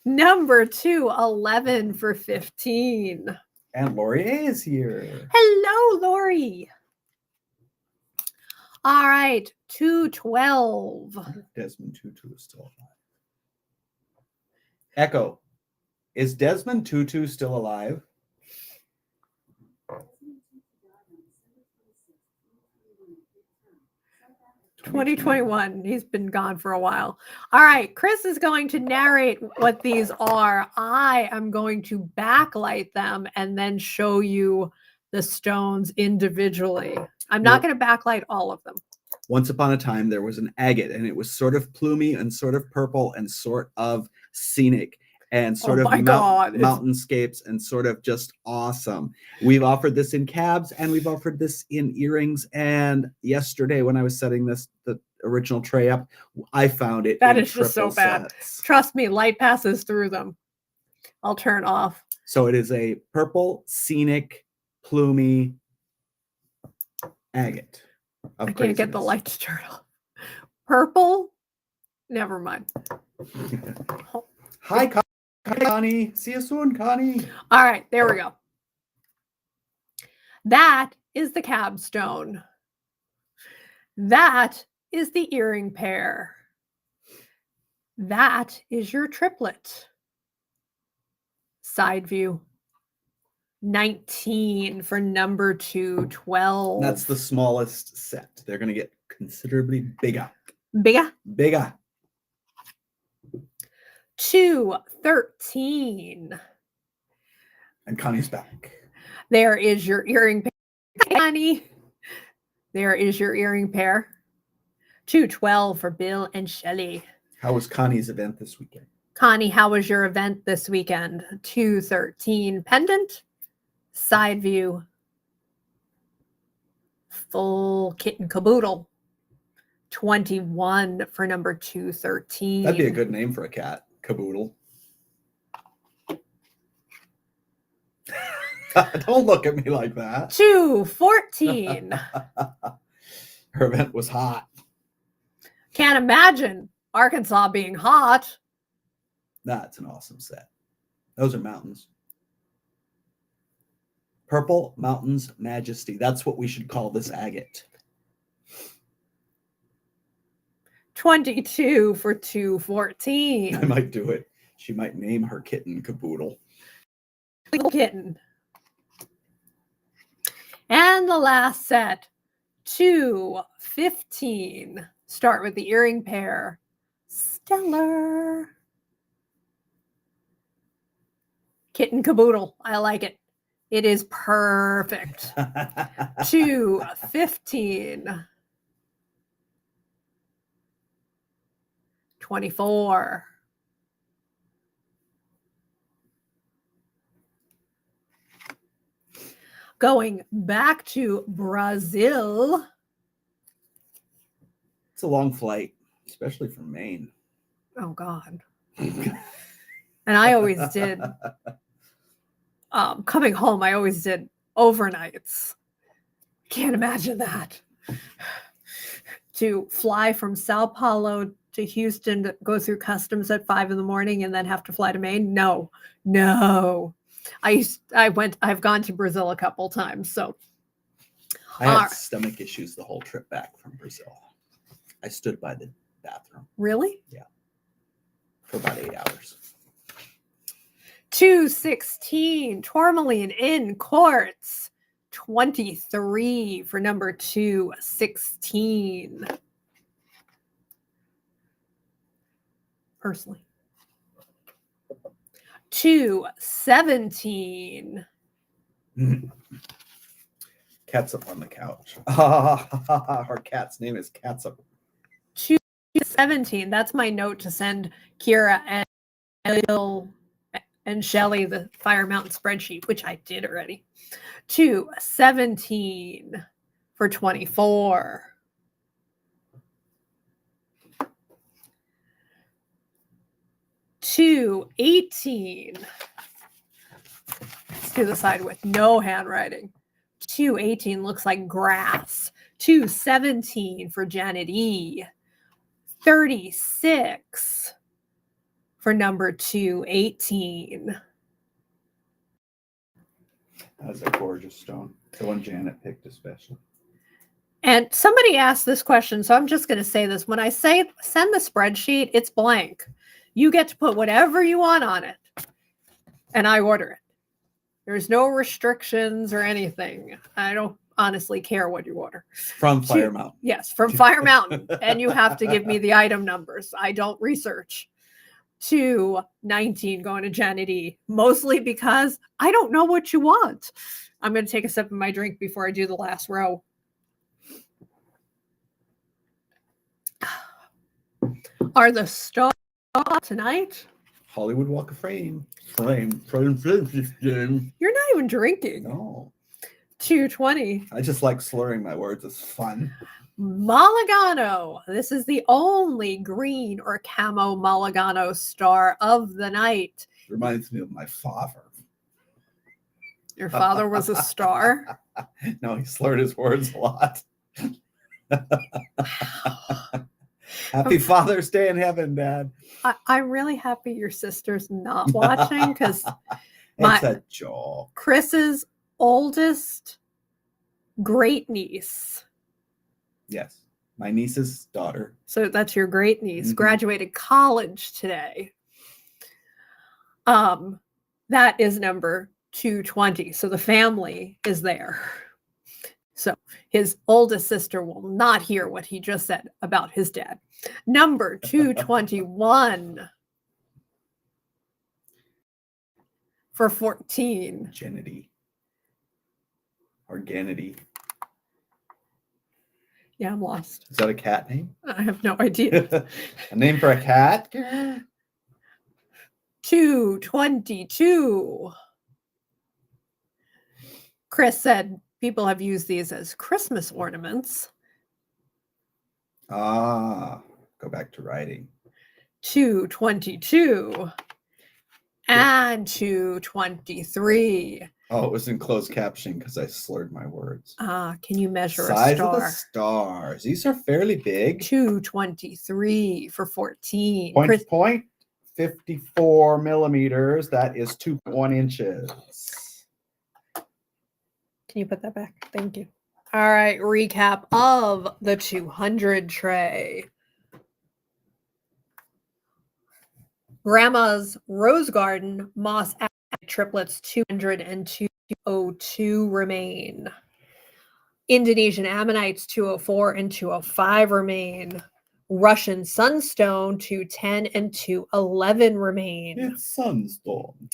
Number 211 for 15. And Laurier is here. Hello, Lori. All right, 212. Desmond 2-2 is still alive. Echo, is Desmond 2-2 still alive? 2021. He's been gone for a while. All right, Chris is going to narrate what these are. I am going to backlight them and then show you the stones individually. I'm not going to backlight all of them. Once upon a time, there was an agate, and it was sort of plumy and sort of purple and sort of scenic and sort of mountainscapes and sort of just awesome. We've offered this in cabs and we've offered this in earrings. And yesterday, when I was setting the original tray up, I found it. That is just so bad. Trust me, light passes through them. I'll turn off. So it is a purple, scenic, plumy agate. I can't get the light to turn off. Purple? Never mind. Hi, Connie. See you soon, Connie. All right, there we go. That is the cab stone. That is the earring pair. That is your triplet. Side view. 19 for number 212. That's the smallest set. They're going to get considerably bigger. Bigger? Bigger. 213. And Connie's back. There is your earring pair. Connie. There is your earring pair. 212 for Bill and Shelley. How was Connie's event this weekend? Connie, how was your event this weekend? 213 pendant. Side view. Full kit and caboodle. 21 for number 213. That'd be a good name for a cat. Caboodle. Don't look at me like that. 214. Her event was hot. Can't imagine Arkansas being hot. That's an awesome set. Those are mountains. Purple Mountains Majesty. That's what we should call this agate. 22 for 214. I might do it. She might name her kitten Caboodle. Kitten. And the last set, 215. Start with the earring pair. Stellar. Kitten Caboodle. I like it. It is perfect. 215. 24. Going back to Brazil. It's a long flight, especially from Maine. Oh, God. And I always did. Coming home, I always did overnights. Can't imagine that. To fly from Sao Paulo to Houston, to go through customs at 5 in the morning and then have to fly to Maine. No. I've gone to Brazil a couple times. So I had stomach issues the whole trip back from Brazil. I stood by the bathroom. Really? For about 8 hours. 216, tourmaline in quartz. 23 for number 216. Personally. 217. Catsup on the couch. Our cat's name is Catsup. 217. That's my note to send Kira and Bill and Shelly the Fire Mountain spreadsheet, which I did already. 217 for 24. 218. Let's do the side with no handwriting. 218 looks like grass. 217 for Janet E. 36 for number 218. That's a gorgeous stone. The one Janet picked especially. And somebody asked this question, so I'm just going to say this. When I say send the spreadsheet, it's blank. You get to put whatever you want on it, and I order it. There's no restrictions or anything. I don't honestly care what you order. From Fire Mountain. Yes, from Fire Mountain. And you have to give me the item numbers. I don't research. 219 going to Janet E. Mostly because I don't know what you want. I'm going to take a sip of my drink before I do the last row. Are the stars tonight? Hollywood Walk of Fame. Frame. You're not even drinking. No. 220. I just like slurring my words. It's fun. Mulligano. This is the only green or camo Mulligano star of the night. Reminds me of my father. Your father was a star? No, he slurred his words a lot. Happy Father's Day in heaven, Dad. I'm really happy your sister's not watching because it's a joke. Chris's oldest great niece. Yes, my niece's daughter. So that's your great niece. Graduated college today. That is number 220. So the family is there. So his oldest sister will not hear what he just said about his dad. Number 221 for 14. Genity. Or Ganity. Yeah, I'm lost. Is that a cat name? I have no idea. A name for a cat? 222. Chris said people have used these as Christmas ornaments. Go back to writing. 222 and 223. Oh, it was in closed captioning because I slurred my words. Can you measure Size a star? of the stars. These are fairly big. 223 for 14. Point 54 millimeters. That is 2.1 inches. Can you put that back? Thank you. All right, recap of the 200 tray. Grandma's Rose Garden Moss Triplets 200 and 202 remain. Indonesian Ammonites 204 and 205 remain. Russian Sunstone 210 and 211 remain. It's Sunstone.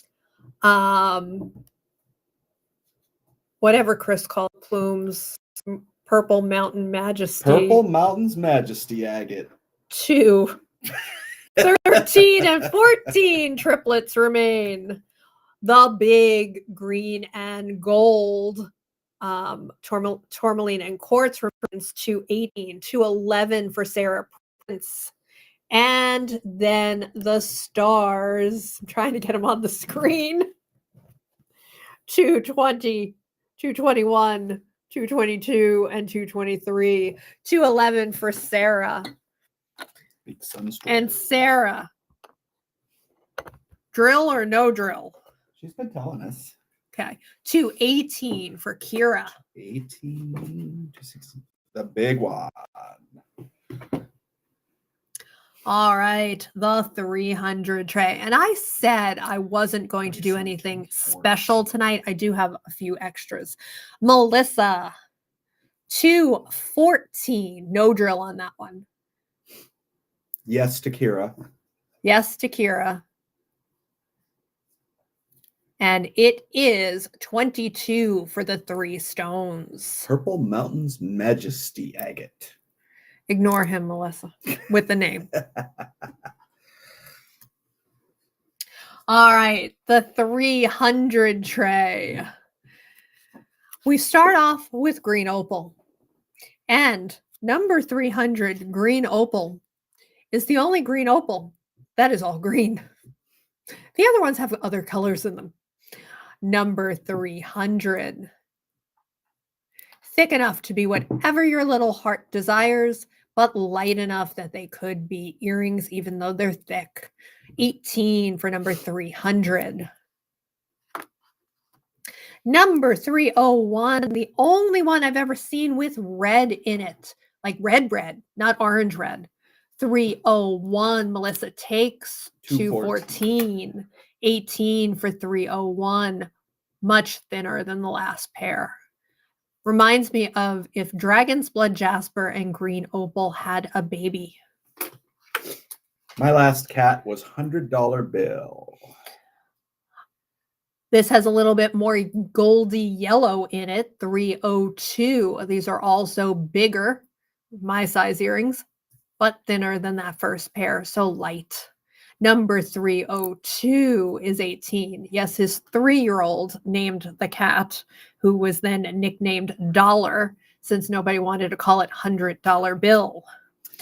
Whatever Chris called plumes, Purple Mountain Majesty. Purple Mountain's Majesty agate. 2, 13 and 14 triplets remain. The big green and gold tourmaline and quartz remains 218, 211 for Sarah Prince. And then the stars, I'm trying to get them on the screen. 220, 221, 222, and 223. 211 for Sarah. Big sunstroke. And Sarah, drill or no drill? She's been telling us. Okay. 218 for Kira. 18 to 16. The big one. All right, the 300 tray. And I said I wasn't going to do anything special tonight. I do have a few extras. Melissa, 214. No drill on that one. Yes to Kira. Yes to Kira. And it is 22 for the 3 stones. Purple Mountain's Majesty agate. Ignore him, Melissa, with the name. All right, the 300 tray. We start off with green opal. And number 300, green opal, is the only green opal that is all green. The other ones have other colors in them. Number 300. Thick enough to be whatever your little heart desires, but light enough that they could be earrings even though they're thick. 18 for number 300. Number 301, the only one I've ever seen with red in it, like red, not orange red. 301, Melissa takes 214. 18 for 301, much thinner than the last pair. Reminds me of if Dragon's Blood Jasper and Green Opal had a baby. My last cat was $100 bill. This has a little bit more goldy yellow in it, 302. These are also bigger, my size earrings, but thinner than that first pair, so light. Number 302 is 18. Yes, his 3-year-old named the cat, who was then nicknamed Dollar, since nobody wanted to call it $100 bill.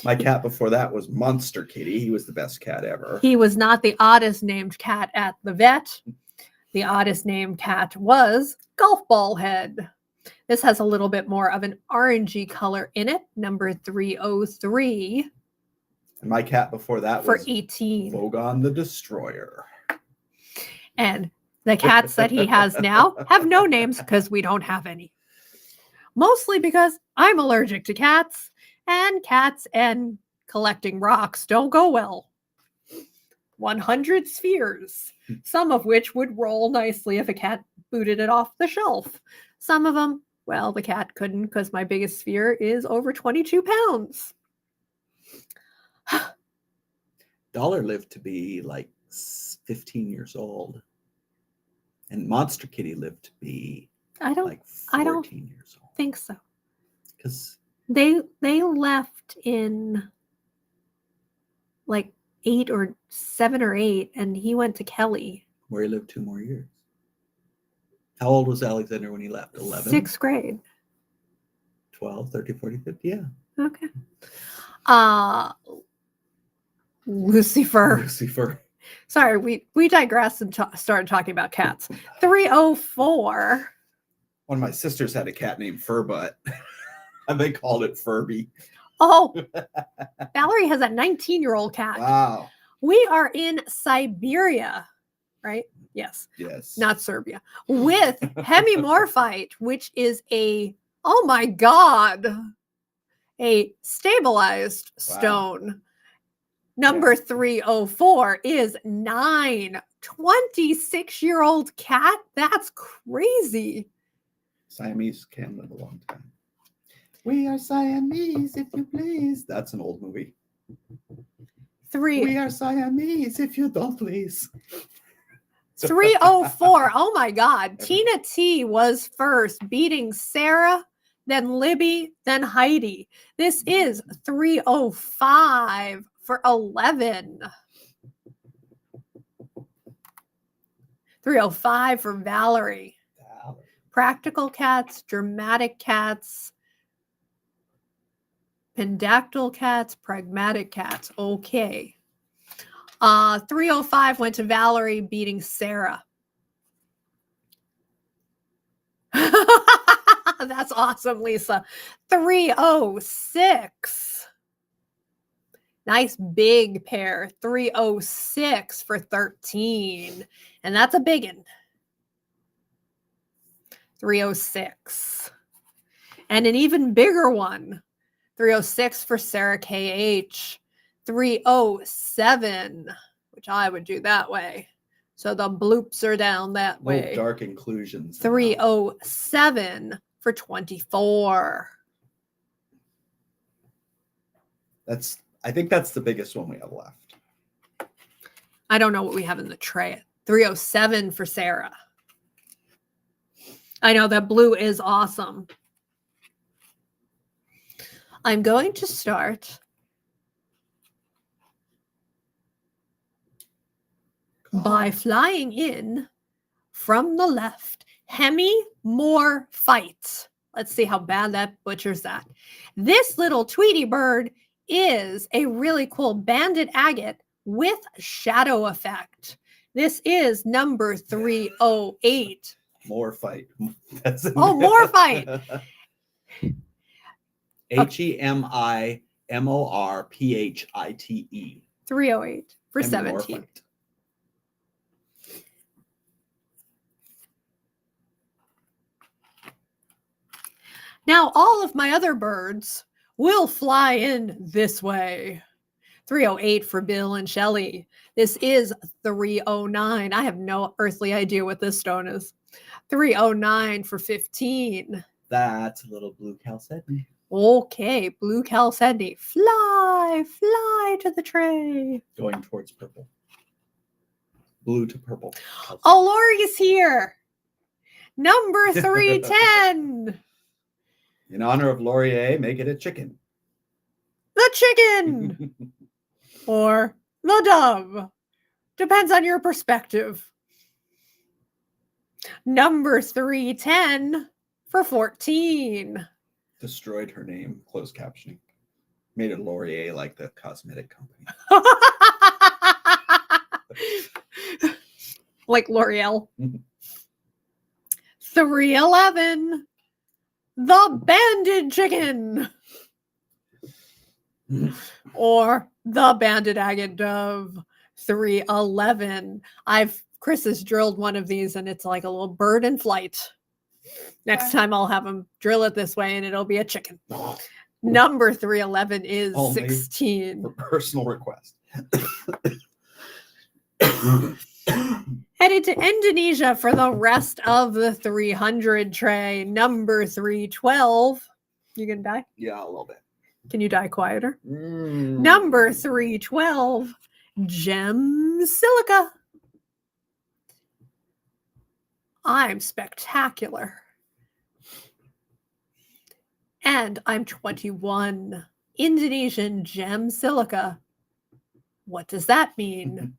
My cat before that was Monster Kitty. He was the best cat ever. He was not the oddest named cat at the vet. The oddest named cat was Golf Ball Head. This has a little bit more of an orangey color in it. Number 303. And my cat before that for was 18. Vogon the Destroyer. And the cats that he has now have no names because we don't have any. Mostly because I'm allergic to cats and collecting rocks don't go well. 100 spheres, some of which would roll nicely if a cat booted it off the shelf. Some of them, well, the cat couldn't because my biggest sphere is over 22 pounds. Dollar lived to be like 15 years old. And Monster Kitty lived to be like 14 years old. Think so. Because they left in like 7 or 8, and he went to Kelly. Where he lived 2 more years. How old was Alexander when he left? 11? 6th grade. 12, 13, 14, 15, yeah. Okay. Lucifer. Sorry, we digressed and started talking about cats. 304. One of my sisters had a cat named Furbutt. And they called it Furby. Oh, Valerie has a 19-year-old cat. Wow. We are in Siberia, right? Yes. Not Serbia. With hemimorphite, which is oh my God, a stabilized stone. Number 304 is 9. 26-year-old cat? That's crazy. Siamese can live a long time. We are Siamese, if you please. That's an old movie. 3. We are Siamese, if you don't please. 304. Oh my God. Tina T was first, beating Sarah, then Libby, then Heidi. This is 305 for 11. 305 for Valerie. Practical cats, dramatic cats, pendactyl cats, pragmatic cats. Okay. 305 went to Valerie, beating Sarah. That's awesome, Lisa. 306. Nice big pair. 306 for 13. And that's a biggin. 306. And an even bigger one. 306 for Sarah KH. 307, which I would do that way. So the bloops are down that No way. dark inclusions. 307 for 24. I think that's the biggest one we have left. I don't know what we have in the tray. 307 for Sarah. I know that blue is awesome. I'm going to start by flying in from the left. Hemi Moore Fight. Let's see how bad that butchers that. This little Tweety bird is a really cool banded agate with shadow effect. This is number 308. More fight. More fight. HEMIMORPHITE. 308 for And 17. Now, all of my other birds will fly in this way. 308 for Bill and Shelley. This is 309. I have no earthly idea what this stone is. 309 for 15. That's a little blue chalcedony. Okay, blue chalcedony. Fly, fly to the tray. Going towards purple. Blue to purple. Oh, Lori's here. Number 310. In honor of Laurier, make it a chicken. The chicken. Or the dove. Depends on your perspective. Number 310 for 14. Destroyed her name, closed captioning. Made it Laurier like the cosmetic company. Like L'Oreal. 311. The banded chicken. Or the banded agate dove. 311. Chris has drilled one of these and it's like a little bird in flight. Next time I'll have him drill it this way and it'll be a chicken. Number 311 is Only 16. For personal request. Headed to Indonesia for the rest of the 300 tray. Number 312. You gonna die? Yeah, a little bit. Can you die quieter? Number 312. Gem Silica. I'm spectacular. And I'm 21. Indonesian gem silica. What does that mean?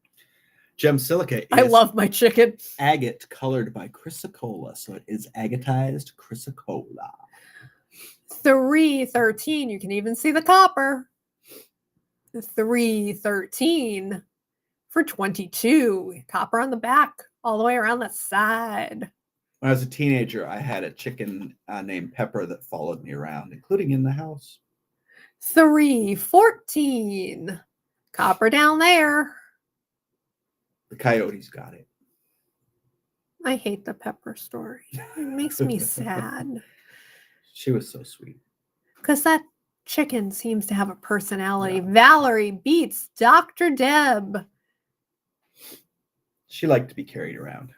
Gem silica is I love my chicken. agate colored by chrysocolla, so it is agatized chrysocolla. 313. You can even see the copper. 313 for 22. Copper on the back, all the way around the side. When I was a teenager, I had a chicken named Pepper that followed me around, including in the house. 314. Copper down there. The coyotes got it. I hate the Pepper story. It makes me sad. She was so sweet. Because that chicken seems to have a personality. Yeah. Valerie beats Dr. Deb. She liked to be carried around.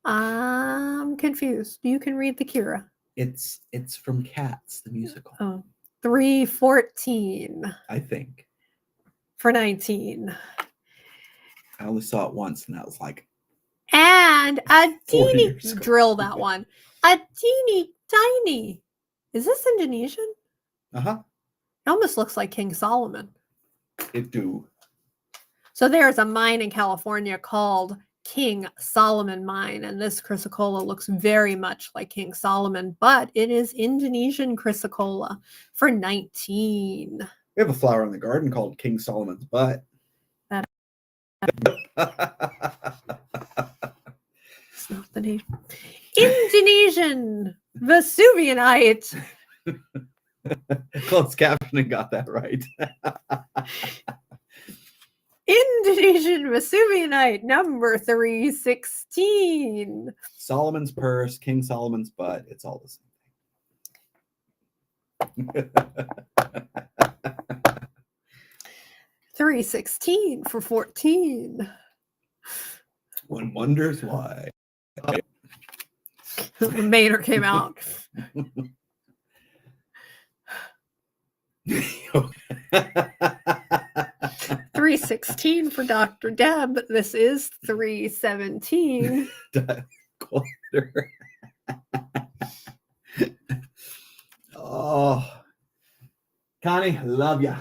I'm confused. You can read the Kira. It's from Cats, the musical. Oh, 314 I think. for 19. I only saw it once, and that was like And a 40 teeny, years ago. drill that one. A teeny tiny. Is this Indonesian? Uh-huh. It almost looks like King Solomon. It do. So there's a mine in California called King Solomon Mine, and this chrysocolla looks very much like King Solomon, but it is Indonesian chrysocolla for 19. We have a flower in the garden called King Solomon's Butt. That- It's not the name. Indonesian Vesuvianite. Closed captioning got that right. Indonesian Vesuvianite, number 316. Solomon's Purse, King Solomon's Butt. It's all the same thing. 316 for 14. One wonders why. Mater came out. 316 for Dr. Deb. This is 317. Oh, Connie, love ya.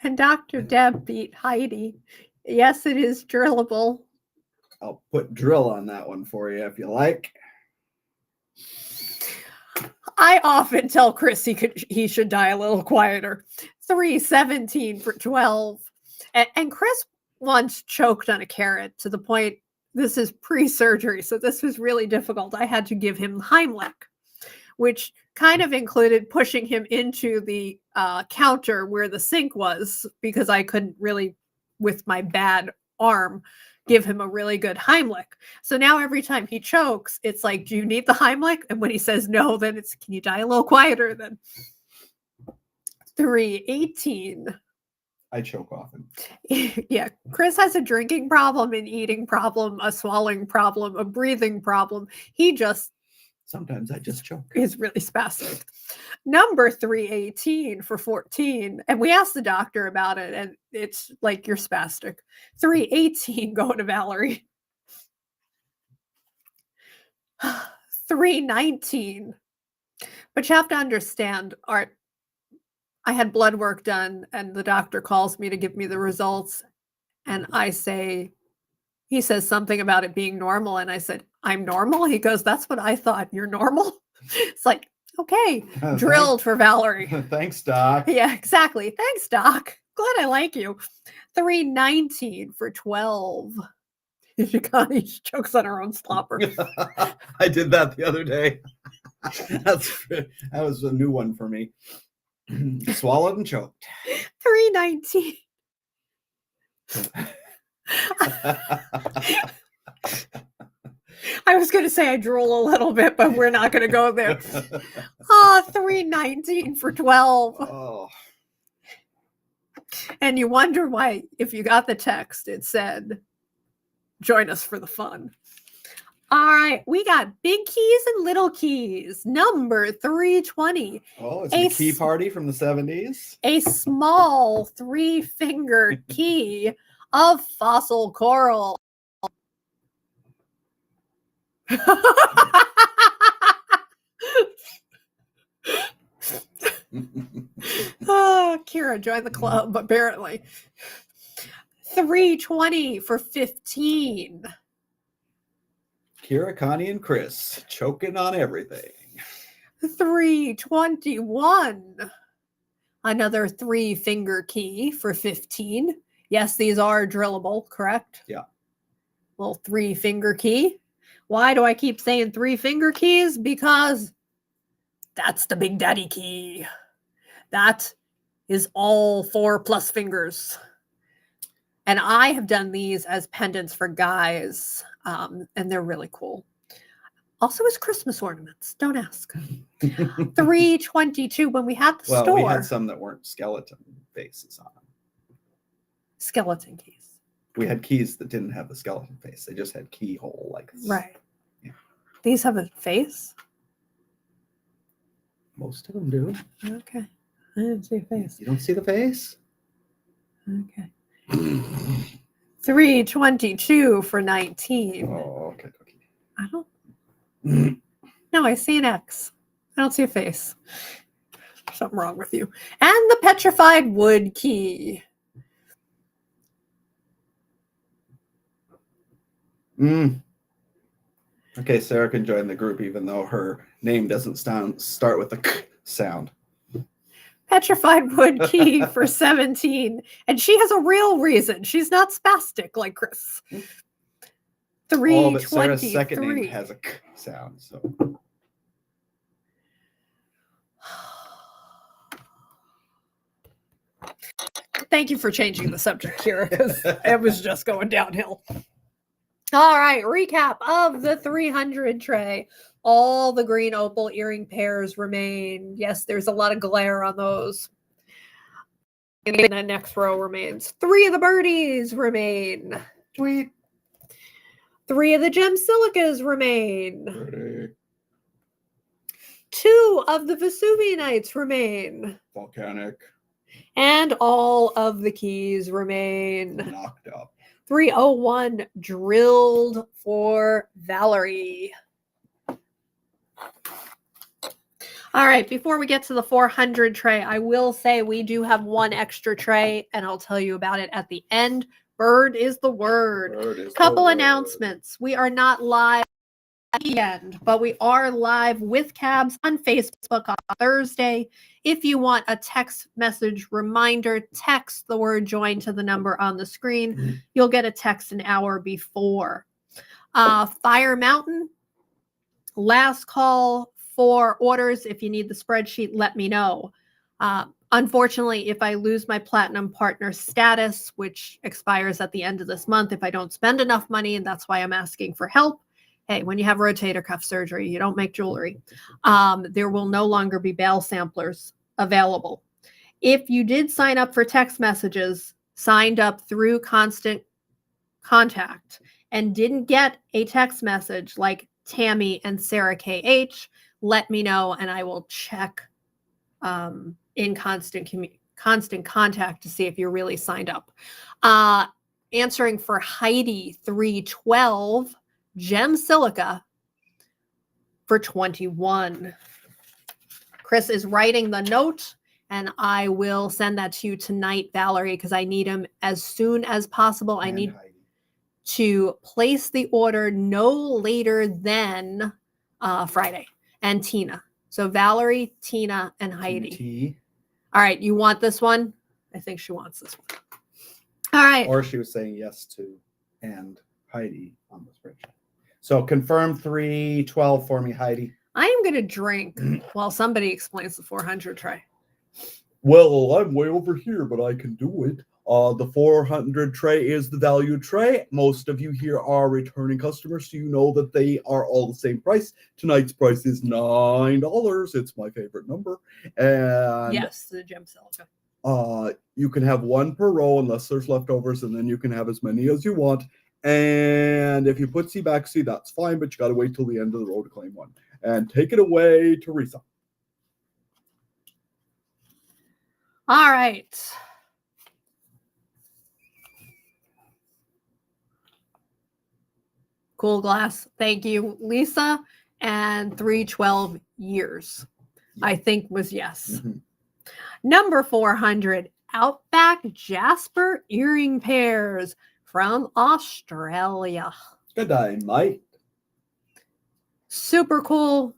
And Dr. Deb beat Heidi. Yes, it is drillable. I'll put drill on that one for you if you like. I often tell Chris he should die a little quieter. 317 for 12. And Chris once choked on a carrot to the point, this is pre-surgery, so this was really difficult. I had to give him Heimlich, which kind of included pushing him into the counter where the sink was, because I couldn't really, with my bad arm, give him a really good Heimlich. So now every time he chokes, it's like, do you need the Heimlich? And when he says no, then it's, can you die a little quieter then? 318. I choke often. Yeah, Chris has a drinking problem, an eating problem, a swallowing problem, a breathing problem. He just sometimes I just choke. Is really spastic. Number 318 for 14. And we asked the doctor about it, and it's like, you're spastic. 318 going to Valerie. 319. But you have to understand, Art, I had blood work done, and the doctor calls me to give me the results. And I say, he says something about it being normal. And I said, I'm normal? He goes, that's what I thought. You're normal? It's like, okay, drilled for Valerie. Thanks, Doc. Yeah, exactly. Thanks, Doc. Glad I like you. 319 for 12. Connie chokes on her own slopper. I did that the other day. That was a new one for me. Swallowed and choked. 319. I was going to say I drool a little bit, but we're not going to go there. 319 for 12. Oh. And you wonder why, if you got the text, it said, join us for the fun. All right, we got big keys and little keys. Number 320. Oh, it's a key party from the 70s. A small 3-finger key of fossil coral. Kira joined the club, apparently. 320 for 15. Kira, Connie, and Chris choking on everything. 321. Another 3-finger key for 15. Yes, these are drillable, correct? Yeah. Little 3-finger key. Why do I keep saying 3-finger keys? Because that's the Big Daddy key. That is all 4+ fingers. And I have done these as pendants for guys, and they're really cool. Also as Christmas ornaments. Don't ask. 322 when we had the store. We had some that weren't skeleton faces on them. Skeleton keys. We had keys that didn't have the skeleton face. They just had keyhole like this. Right. Yeah. These have a face? Most of them do. Okay. I didn't see a face. You don't see the face? Okay. 322 for 19. Oh, okay. I don't. No, I see an X. I don't see a face. Something wrong with you. And the petrified wood key. Okay, Sarah can join the group even though her name doesn't start with the k sound. Petrified wood key for 17. And she has a real reason. She's not spastic like Chris. 323. Oh, but Sarah's second name has a k sound. So. Thank you for changing the subject, Kira, because it was just going downhill. All right, recap of the 300 tray. All the green opal earring pairs remain. Yes, there's a lot of glare on those. the next row remains. 3 of the birdies remain. Sweet. 3 of the gem silicas remain. Pretty. 2 of the Vesuvianites remain. Volcanic. And all of the keys remain. Knocked up. 301 drilled for Valerie. All right, before we get to the 400 tray, I will say we do have one extra tray, and I'll tell you about it at the end. Bird is the word. Couple announcements. We are not live at the end, but we are live with Cabs on Facebook on Thursday. If you want a text message reminder, text the word join to the number on the screen. You'll get a text an hour before. Fire Mountain, last call for orders. If you need the spreadsheet, let me know. Unfortunately, if I lose my platinum partner status, which expires at the end of this month, if I don't spend enough money, and that's why I'm asking for help. Hey, when you have rotator cuff surgery, you don't make jewelry. There will no longer be bail samplers available. If you did sign up for text messages, signed up through Constant Contact, and didn't get a text message like Tammy and Sarah KH, let me know and I will check in constant contact to see if you're really signed up. Answering for Heidi 312 gem silica for 21. Chris is writing the note and I will send that to you tonight, Valerie, because I need him as soon as possible. I need Heidi. To place the order no later than Friday. And Tina. So Valerie, Tina, and Heidi. T. All right, you want this one? I think she wants this one. All right. Or she was saying yes to and Heidi on the spreadsheet. So confirm 312 for me, Heidi. I am going to drink while somebody explains the 400 tray. Well, I'm way over here, but I can do it. The 400 tray is the value tray. Most of you here are returning customers, so you know that they are all the same price. Tonight's price is $9. It's my favorite number. And yes, the gem silica. You can have one per row unless there's leftovers, and then you can have as many as you want. And if you put C back C, that's fine, but you got to wait till the end of the row to claim one. And take it away, Teresa. All right. Cool glass. Thank you, Lisa. And 312 years, I think was yes. Mm-hmm. Number 400, Outback Jasper earring pairs from Australia. Good day, mate. Super cool.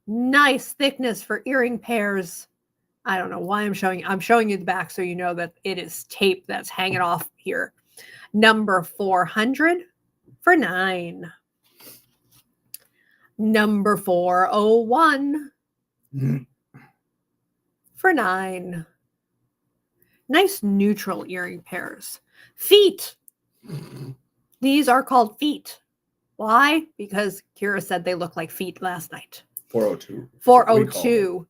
Nice thickness for earring pairs. I don't know why I'm showing you the back so you know that it is tape that's hanging off here. Number 400 for 9. Number 401 for 9. Nice neutral earring pairs. Feet. These are called feet. Why? Because Kira said they look like feet last night. 402. 402.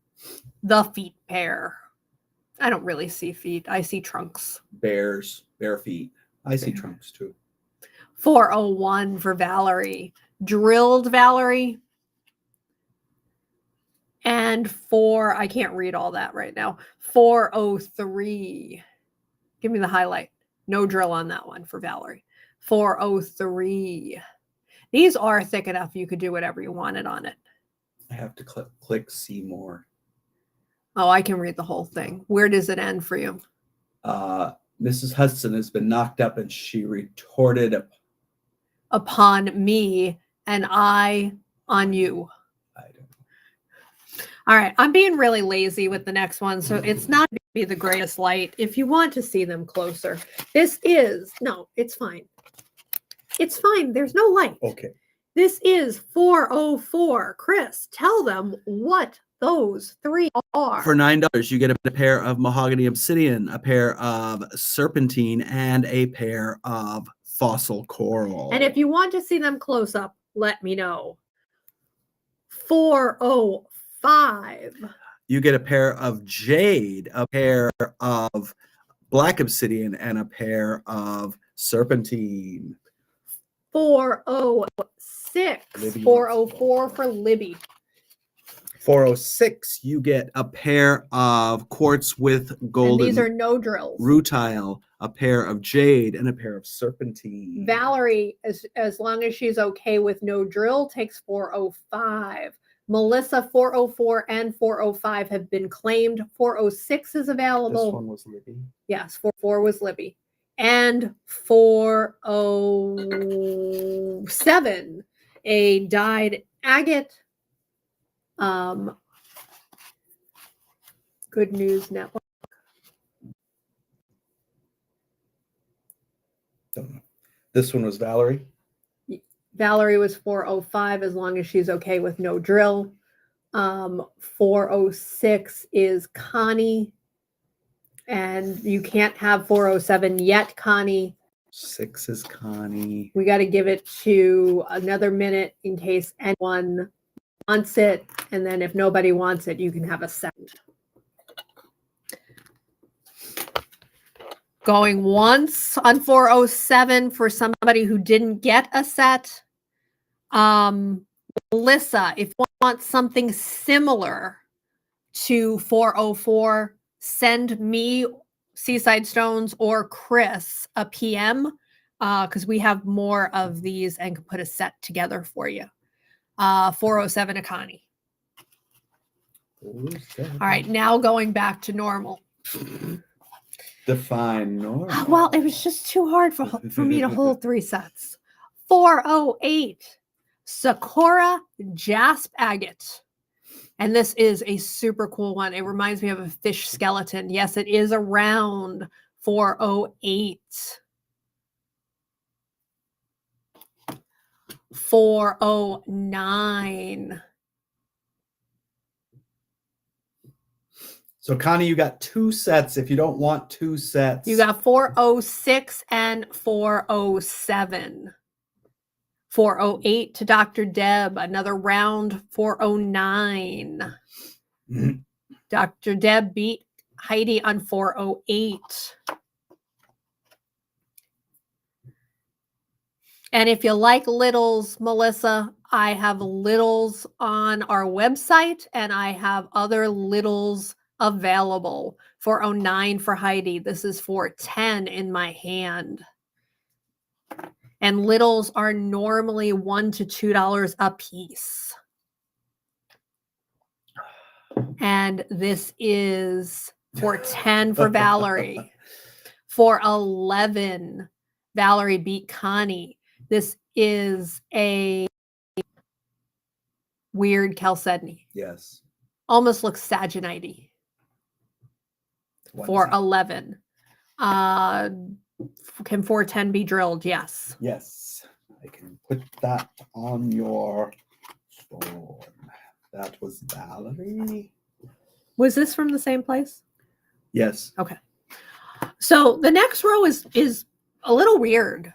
The feet pair. I don't really see feet. I see trunks. Bare feet. I see trunks too. 401 for Valerie. Drilled Valerie. And I can't read all that right now. 403. Give me the highlight. No drill on that one for Valerie. 403. These are thick enough you could do whatever you wanted on it. I have to click see more. Oh, I can read the whole thing. Where does it end for you? Mrs. Hudson has been knocked up and she retorted upon me and I on you. I don't know. All right. I'm being really lazy with the next one. So it's not going to be the greatest light. If you want to see them closer, no, it's fine. It's fine. There's no light. Okay. This is 404. Chris, tell them what those 3 are. For $9, you get a pair of mahogany obsidian, a pair of serpentine, and a pair of fossil coral. And if you want to see them close up, let me know. 405. You get a pair of jade, a pair of black obsidian, and a pair of serpentine. 406. Libby. 404 for Libby. 406, you get a pair of quartz with golden. And these are no drills. Rutile, a pair of jade, and a pair of serpentine. Valerie, as long as she's okay with no drill, takes 405. Melissa, 404 and 405 have been claimed. 406 is available. This one was Libby. Yes, 404 was Libby. And 407, a dyed agate. Good News Network. Don't know. This one was Valerie. Valerie was 405 as long as she's okay with no drill. 406 is Connie. And you can't have 407 yet, Connie. 6 is Connie. We got to give it to another minute in case anyone wants it. And then if nobody wants it, you can have a second. Going once on 407 for somebody who didn't get a set. Melissa, if you want something similar to 404, send me, Seaside Stones, or Chris a PM because we have more of these and can put a set together for you. 407 Akani. All right, now going back to normal. Define normal. Well, it was just too hard for me to hold 3 sets. 408, Sakura Jasp Agate. And this is a super cool one. It reminds me of a fish skeleton. Yes, it is around 408. 409. So, Connie, you got 2 sets. If you don't want 2 sets, You got 406 and 407. 408 to Dr. Deb, another round 409. Dr. Deb beat Heidi on 408. And if you like littles, Melissa, I have littles on our website and I have other littles available. 409 for Heidi. This is 410 in my hand. And littles are normally $1 to $2 a piece. And this is 410 for Valerie. 411, Valerie beat Connie. This is a weird chalcedony. yes. Almost looks Saginite. 411. Can 410 be drilled? Yes. Yes. I can put that on your stone. That was Valerie. Was this from the same place? Yes. Okay. So the next row is a little weird.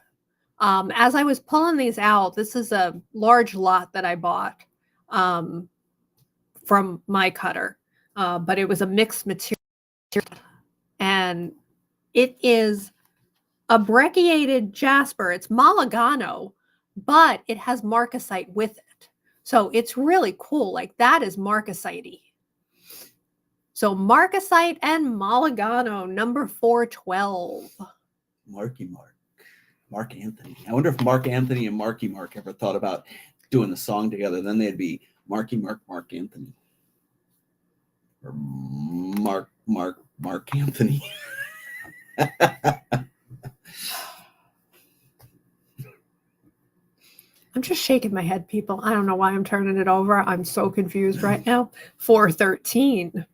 As I was pulling these out, this is a large lot that I bought from my cutter, but it was a mixed material. And it is a brecciated jasper. It's Malagano, but it has marcasite with it. So it's really cool. Like that is marcasite-y. So marcasite and Malagano, number 412. Mark Anthony. I wonder if Mark Anthony and Marky Mark ever thought about doing a song together. Then they'd be Marky Mark, Mark Anthony. Or Mark Anthony. I'm just shaking my head, people. I don't know why I'm turning it over. I'm so confused right now. 413.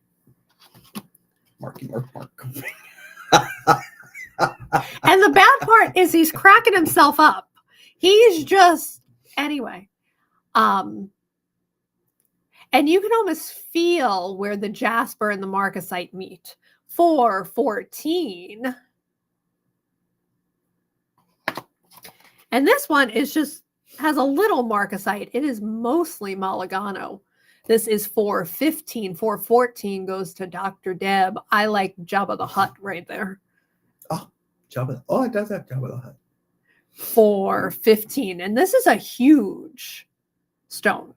Marky Mark. And the bad part is he's cracking himself up. He's just, anyway. And you can almost feel where the jasper and the marcasite meet. 414. And this one is just, has a little marcasite. It is mostly Malagano. This is 415. 414 goes to Dr. Deb. I like Jabba the Hutt right there. Oh, Jabba. Oh, it does have Jabba the Hutt. for 15. And this is a huge stone.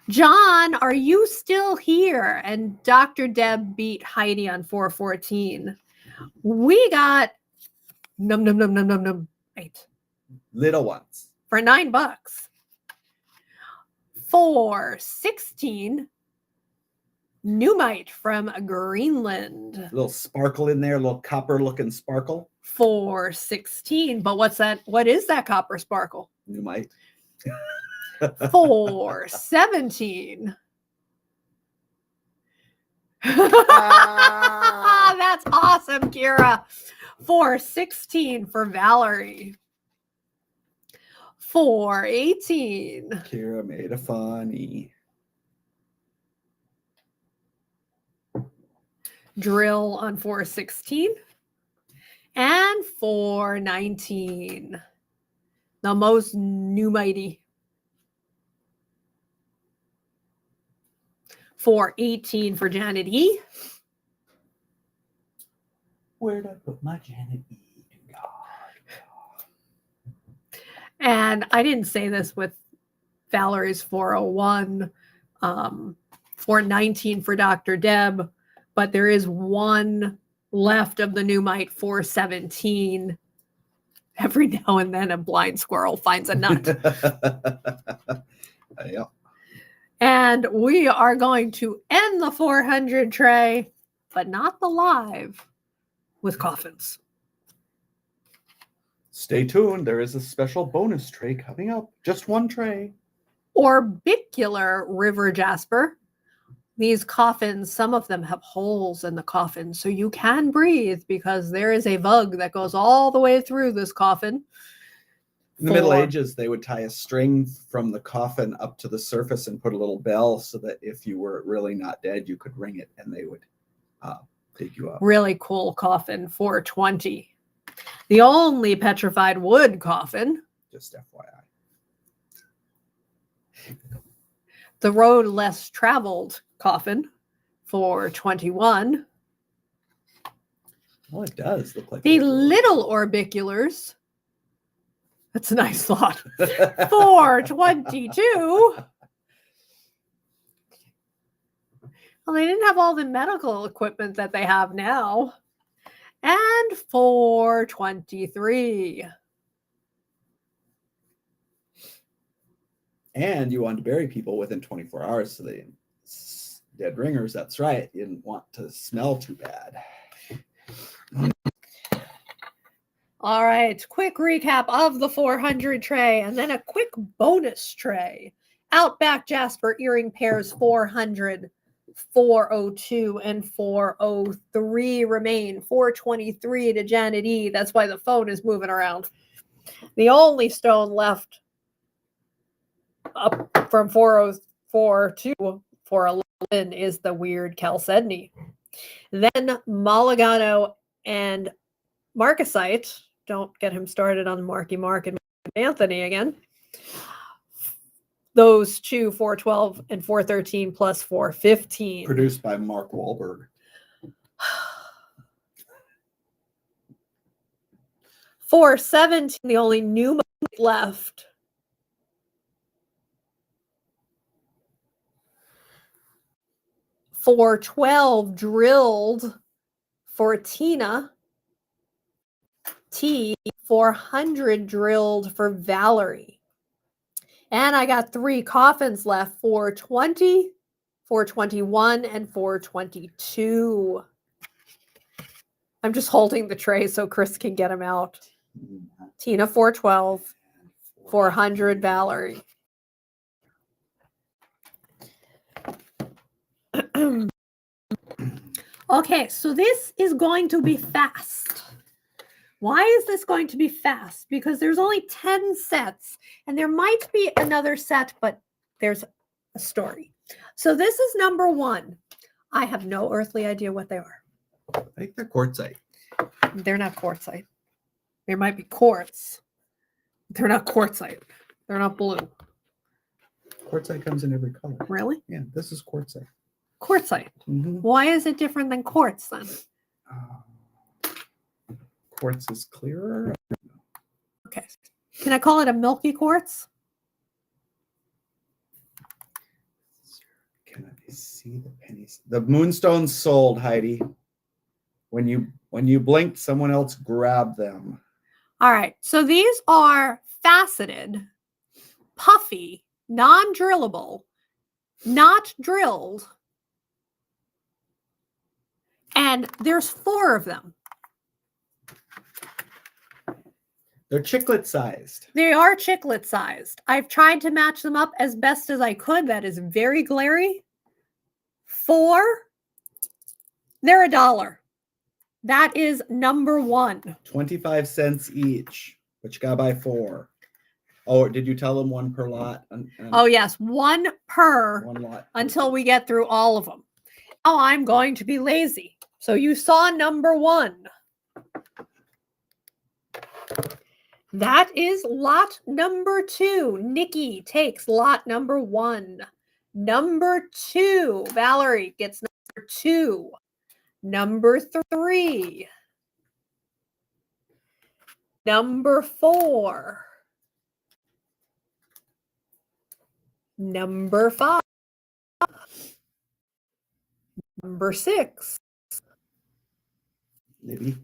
John, are you still here? And Dr. Deb beat Heidi on 414. We got num 8 Little ones. for $9. 416 Numite from Greenland. A little sparkle in there, a little copper looking sparkle. 416. But what's that? What is that copper sparkle? Numite. 417. That's awesome, Kira. 416 for Valerie. 418. Kira made a funny. Drill on 416. And 419. The most new mighty. 418 for Janet E. Where'd I put my Janet E? God. And I didn't say this with Valerie's 401, 419 for Dr. Deb, but there is one left of the Numite 417. Every now and then a blind squirrel finds a nut. Yeah. And we are going to end the 400 tray, but not the live, with coffins. Stay tuned. There is a special bonus tray coming up. Just one tray. Orbicular river jasper. These coffins, some of them have holes in the coffin, so you can breathe because there is a vug that goes all the way through this coffin. In the Middle Ages, they would tie a string from the coffin up to the surface and put a little bell so that if you were really not dead, you could ring it and they would take you up. Really cool coffin, 420. The only petrified wood coffin. Just FYI. The road less traveled coffin, 421. Well, it does look like The little orbiculars. That's a nice thought. 422. Well, they didn't have all the medical equipment that they have now. And 423. And you wanted to bury people within 24 hours, so they dead ringers. That's right. You didn't want to smell too bad. All right, quick recap of the 400 tray and then a quick bonus tray. Outback Jasper earring pairs 400, 402, and 403 remain. 423 to Janet E. That's why the phone is moving around. The only stone left up from 404 to 411 is the weird chalcedony. Then Mulligano and Marcasite. Don't get him started on Marky Mark and Anthony again. Those two, 412 and 413 plus 415. Produced by Mark Wahlberg. 417, the only new left. $412 drilled for Tina. T, 400 drilled for Valerie. And I got 3 coffins left, 420, 421, and 422. I'm just holding the tray so Chris can get them out. Tina, 412, 400 Valerie. Okay, so this is going to be fast. Why is this going to be fast? Because there's only 10 sets, and there might be another set, but there's a story. So this is number 1. I have no earthly idea what they are. I think they're quartzite. They're not quartzite. There might be quartz. They're not quartzite. They're not blue. Quartzite comes in every color. Really? Yeah, this is quartzite. Quartzite. Mm-hmm. Why is it different than quartz then? Quartz is clearer. Okay. Can I call it a milky quartz? Can I see the pennies? The moonstones sold, Heidi. When you blinked, someone else grabbed them. All right. So these are faceted, puffy, non-drillable, not drilled. And there's 4 of them. They're chiclet sized. They are chiclet sized. I've tried to match them up as best as I could. That is very glary. 4, they're $1. That is number 1. 25 cents each, but you gotta buy 4. Oh, did you tell them 1 per lot? Oh, yes, 1 per 1 lot until we get through all of them. Oh, I'm going to be lazy. So you saw number 1. That is lot number 2. Nikki takes lot number 1. Number 2, Valerie gets number 2. Number 3. Number 4. Number 5. Number 6. Libby.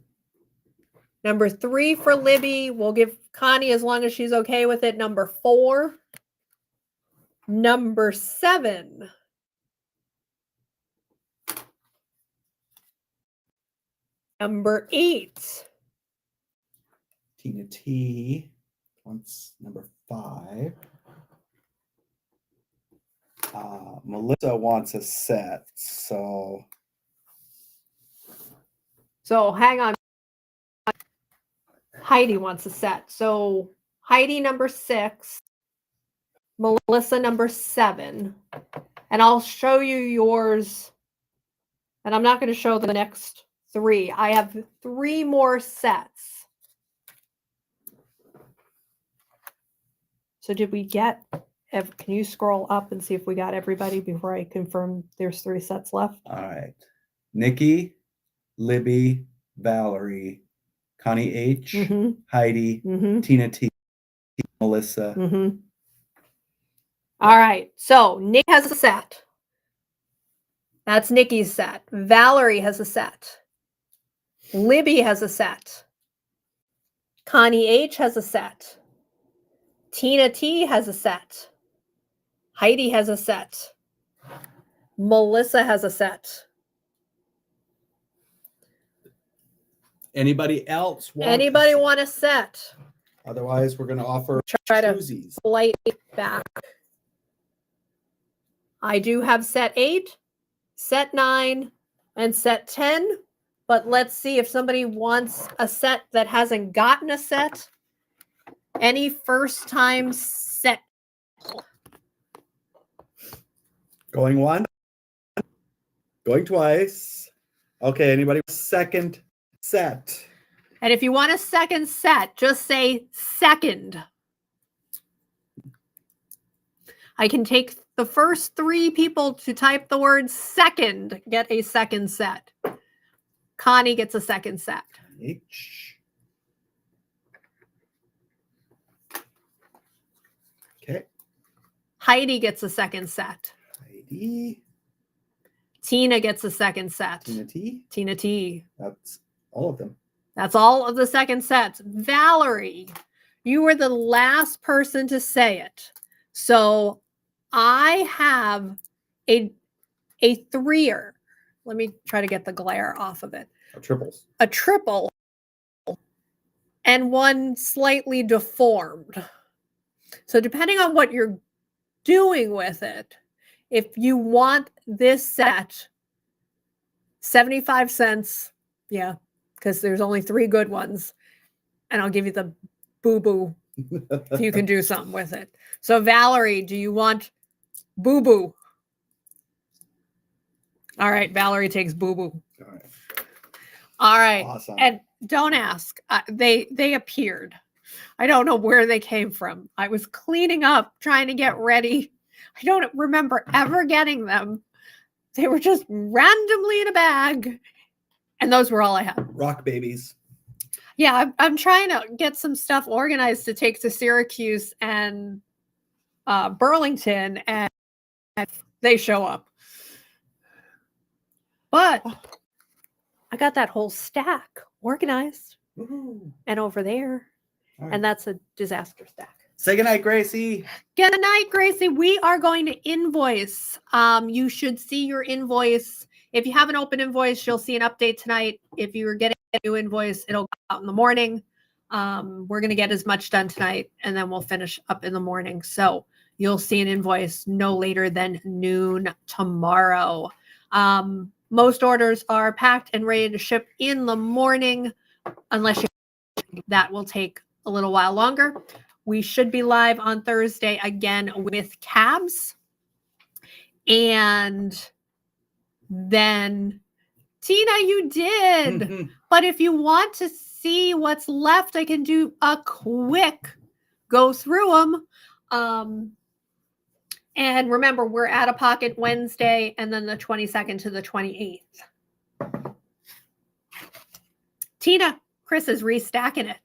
Number 3 for Libby. We'll give Connie as long as she's okay with it. Number 4. Number 7. Number 8. Tina T wants number 5. Melissa wants a set, so hang on. Heidi wants a set. So Heidi number 6, Melissa number 7, and I'll show you yours. And I'm not going to show the next 3. I have 3 more sets. So did we get? Can you scroll up and see if we got everybody before I confirm there's 3 sets left? all right. Nikki, Libby, Valerie, Connie H, Heidi, Tina T, Melissa. All right. So Nick has a set. That's Nikki's set. Valerie has a set. Libby has a set. Connie H has a set. Tina T has a set. Heidi has a set. Melissa has a set. Anybody else want Anybody want a set? Otherwise, we're going to offer Try to koozies. light back. I do have set 8, set 9, and set 10. But let's see if somebody wants a set that hasn't gotten a set. Any first time set? Going 1, going twice. Okay, anybody want a second set? And if you want a second set, just say second. I can take the first 3 people to type the word second, get a second set. Connie gets a second set. H. Okay. Heidi gets a second set. Heidi. Tina gets a second set. Tina T. Tina T. That's all of them. That's all of the second sets. Valerie, you were the last person to say it. So I have a 3-er. Let me try to get the glare off of it. Triples. A triple and 1 slightly deformed. So depending on what you're doing with it, if you want this set, 75 cents, yeah, because there's only 3 good ones, and I'll give you the boo-boo if you can do something with it. So Valerie, do you want boo-boo? All right, Valerie takes boo-boo. All right. All right. Awesome. And don't ask. They appeared. I don't know where they came from. I was cleaning up, trying to get ready. I don't remember ever getting them. They were just randomly in a bag. And those were all I had. Rock babies. Yeah, I'm trying to get some stuff organized to take to Syracuse and Burlington, and they show up. But I got that whole stack organized. Woo-hoo. And over there. All right. And that's a disaster stack. Say goodnight, Gracie. Good night, Gracie. We are going to invoice. You should see your invoice. If you have an open invoice, you'll see an update tonight. If you're getting a new invoice, it'll go out in the morning. We're going to get as much done tonight, and then we'll finish up in the morning. So you'll see an invoice no later than noon tomorrow. Most orders are packed and ready to ship in the morning, unless that will take a little while longer. We should be live on Thursday again with cabs. And then, Tina, you did. But if you want to see what's left, I can do a quick go through them. And remember, we're out of pocket Wednesday and then the 22nd to the 28th. Tina, Chris is restacking it.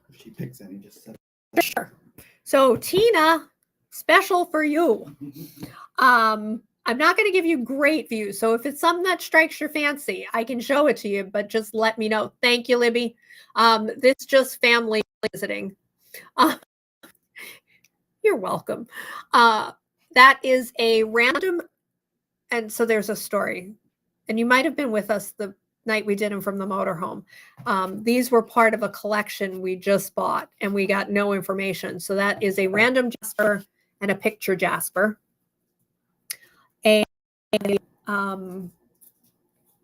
If she picks any, just set Sure. So Tina, special for you. I'm not going to give you great views. So if it's something that strikes your fancy, I can show it to you, but just let me know. Thank you, Libby. This is just family visiting. You're welcome. That is a random, and so there's a story. And you might have been with us the night we did them from the motorhome. These were part of a collection we just bought, and we got no information. So that is a random jasper and a picture jasper. A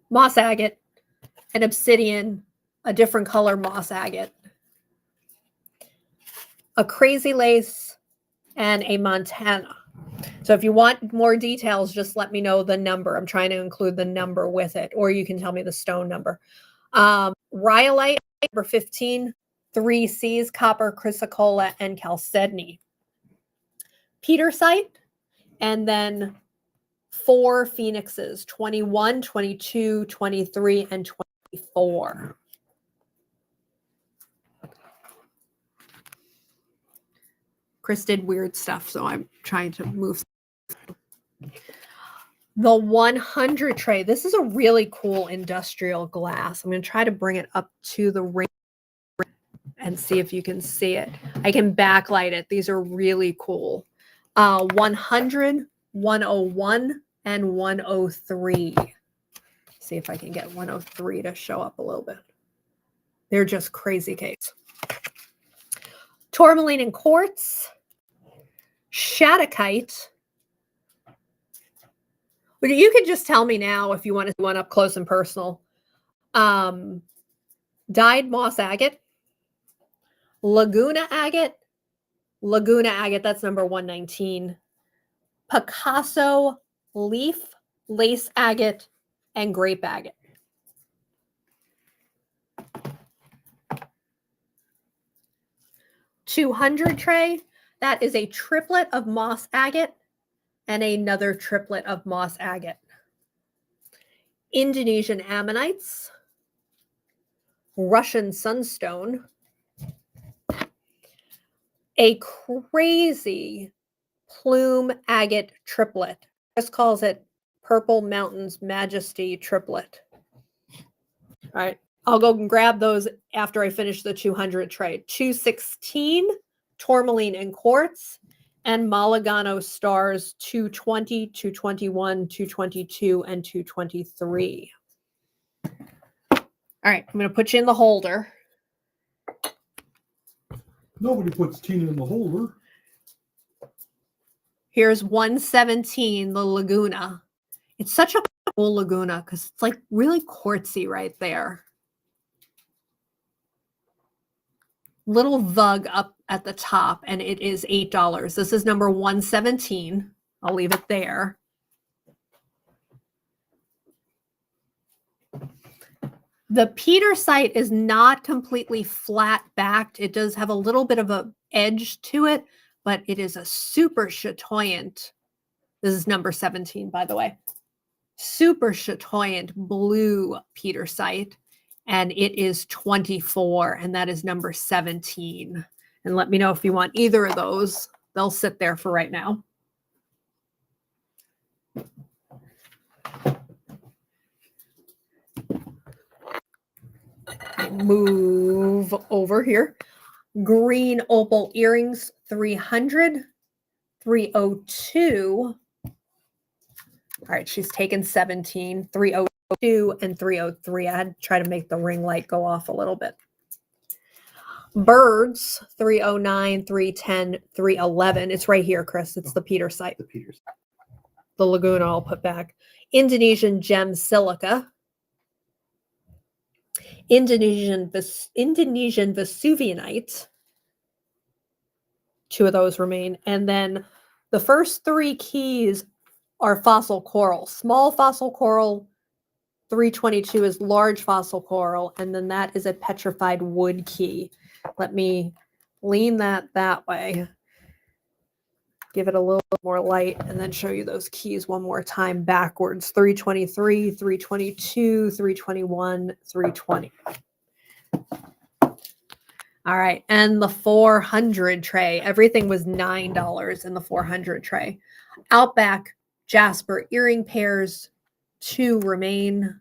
moss agate, an obsidian, a different color moss agate, a crazy lace, and a Montana. So if you want more details, just let me know the number. I'm trying to include the number with it, or you can tell me the stone number. Rhyolite, number 15, 3 C's, copper, chrysocolla, and chalcedony. Petersite, and then 4 phoenixes, 21, 22, 23, and 24. Chris did weird stuff, so I'm trying to move. The 100 tray. This is a really cool industrial glass. I'm going to try to bring it up to the ring and see if you can see it. I can backlight it. These are really cool. 100, 101, and 103. See if I can get 103 to show up a little bit. They're just crazy cakes. Tourmaline and quartz. Shattuckite. You could just tell me now if you want to do one up close and personal. Dyed moss agate. Laguna agate. Laguna agate, that's number 119. Picasso leaf, lace agate, and grape agate. $200 tray, that is a triplet of moss agate and another triplet of moss agate. Indonesian ammonites, Russian sunstone, a crazy plume agate triplet. Chris calls it Purple Mountains Majesty triplet. All right, I'll go and grab those after I finish the 200 tray. 216 tourmaline and quartz, and Malagano stars 220, 221, 222, and 223. All right, I'm going to put you in the holder. Nobody puts Tina in the holder. Here's 117, the Laguna. It's such a cool Laguna because it's like really quartzy right there. Little vug up at the top, and it is $8. This is number 117. I'll leave it there. The Petersite is not completely flat backed. It does have a little bit of a edge to it, but it is a super chatoyant. This is number 17, by the way. Super chatoyant blue Petersite, and it is 24, and that is number 17. And let me know if you want either of those. They'll sit there for right now. Move over here. Green opal earrings, 300, 302. All right, she's taken 17, 302, and 303. I had to try to make the ring light go off a little bit. Birds, 309, 310, 311. It's right here, Chris. It's the Petersite. The Peters. The Laguna I'll put back. Indonesian gem silica. Indonesian Vesuvianite. 2 of those remain. And then the first 3 keys are fossil coral. Small fossil coral, 322 is large fossil coral, and then that is a petrified wood key. Let me lean that way. Give it a little bit more light, and then show you those keys one more time backwards. 323, 322, 321, 320. All right, and the 400 tray. Everything was $9 in the 400 tray. Outback Jasper earring pairs, 2 remain.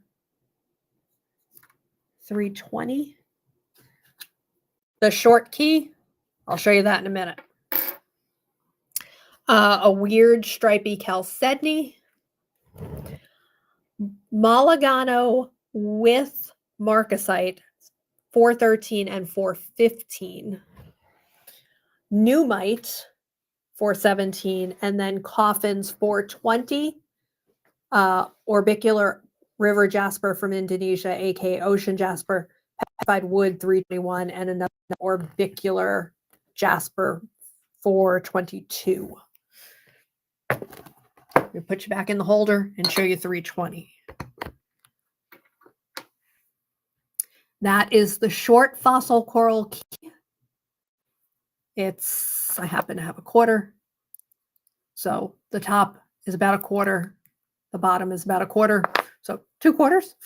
320. The short key, I'll show you that in a minute. A weird stripy chalcedony. Malagano with marcasite, 413 and 415. Numite, 417, and then coffins, 420. Orbicular river jasper from Indonesia, aka ocean jasper, petrified wood, 321, and another orbicular jasper, 422. We put you back in the holder and show you 320. That is the short fossil coral key. I happen to have a quarter. So the top is about a quarter. The bottom is about a quarter. So 2 quarters.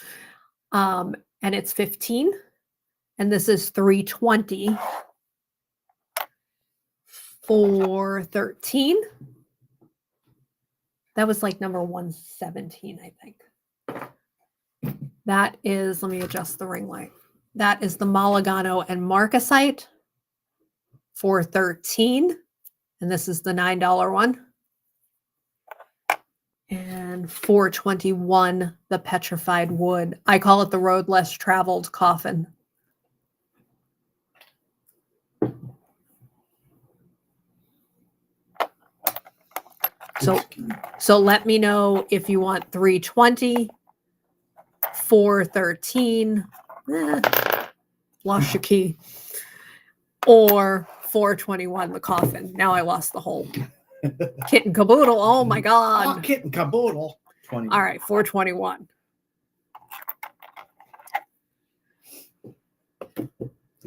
And it's 15. And this is 320. 413. That was like number 117, I think. That is, let me adjust the ring light. That is the Malagano and marcasite, 413. And this is the $9 one. And 421, the petrified wood. I call it the road less traveled coffin. So let me know if you want 320, 413, lost your key, or 421, the coffin. Now I lost the whole kit and caboodle. Oh my God. Oh, kit and caboodle. 20. All right, 421.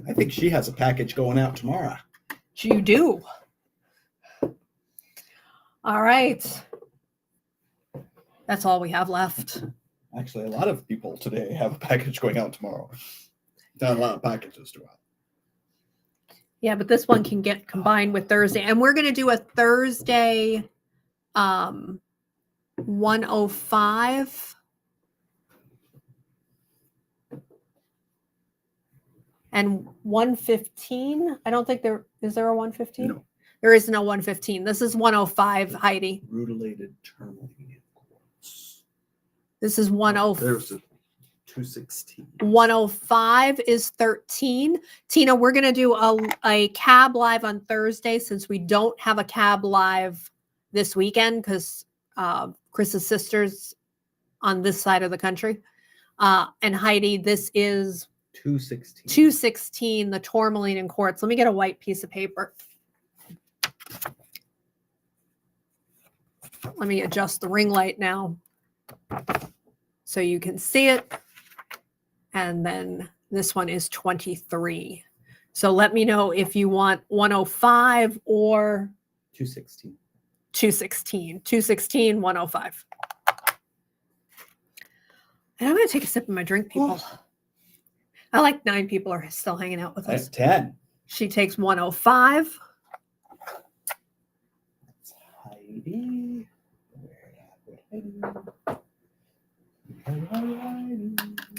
I think she has a package going out tomorrow. You do. All right. That's all we have left. Actually, a lot of people today have a package going out tomorrow. Not a lot of packages to out. Yeah, but this one can get combined with Thursday. And we're going to do a Thursday 105 and 115. I don't think is there a 115? No. There is no 115. This is 105, Heidi. Rutilated tourmaline quartz. This is 105. There's a 216. 105 is 13. Tina, we're going to do a cab live on Thursday since we don't have a cab live this weekend because Chris's sister's on this side of the country. And Heidi, this is 216. 216, the tourmaline and quartz. Let me get a white piece of paper. Let me adjust the ring light now so you can see it. And then this one is 23. So let me know if you want 105 or 216. 216. 216, 105. And I'm going to take a sip of my drink, people. I like 9 people are still hanging out with That's us. 10. She takes 105. That's Heidi.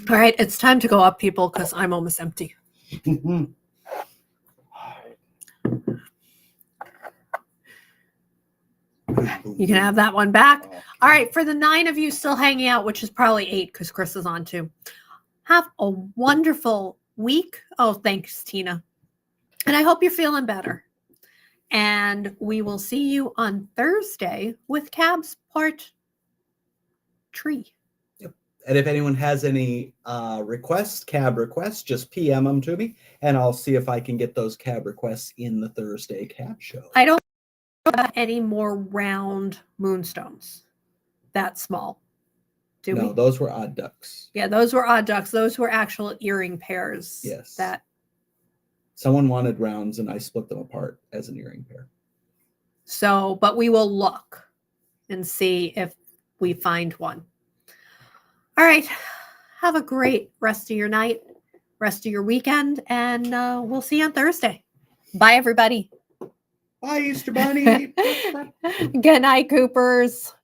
All right, it's time to go up, people, because I'm almost empty. You can have that one back. All right, for the 9 of you still hanging out, which is probably 8 because Chris is on too. Have a wonderful week. Oh, thanks, Tina. And I hope you're feeling better. And we will see you on Thursday with Cab's Part 3. And if anyone has any cab requests, just PM them to me, and I'll see if I can get those cab requests in the Thursday cab show. I don't have any more round moonstones that small. Do No, we? those were odd ducks. Yeah, those were odd ducks. Those were actual earring pairs. Yes. That Someone wanted rounds, and I split them apart as an earring pair. so, but we will look and see if we find one. All right. Have a great rest of your night, rest of your weekend, and we'll see you on Thursday. Bye, everybody. Bye, Easter Bunny. Good night, Coopers.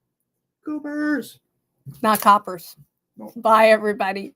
Goobers. Not coppers. No. Bye, everybody.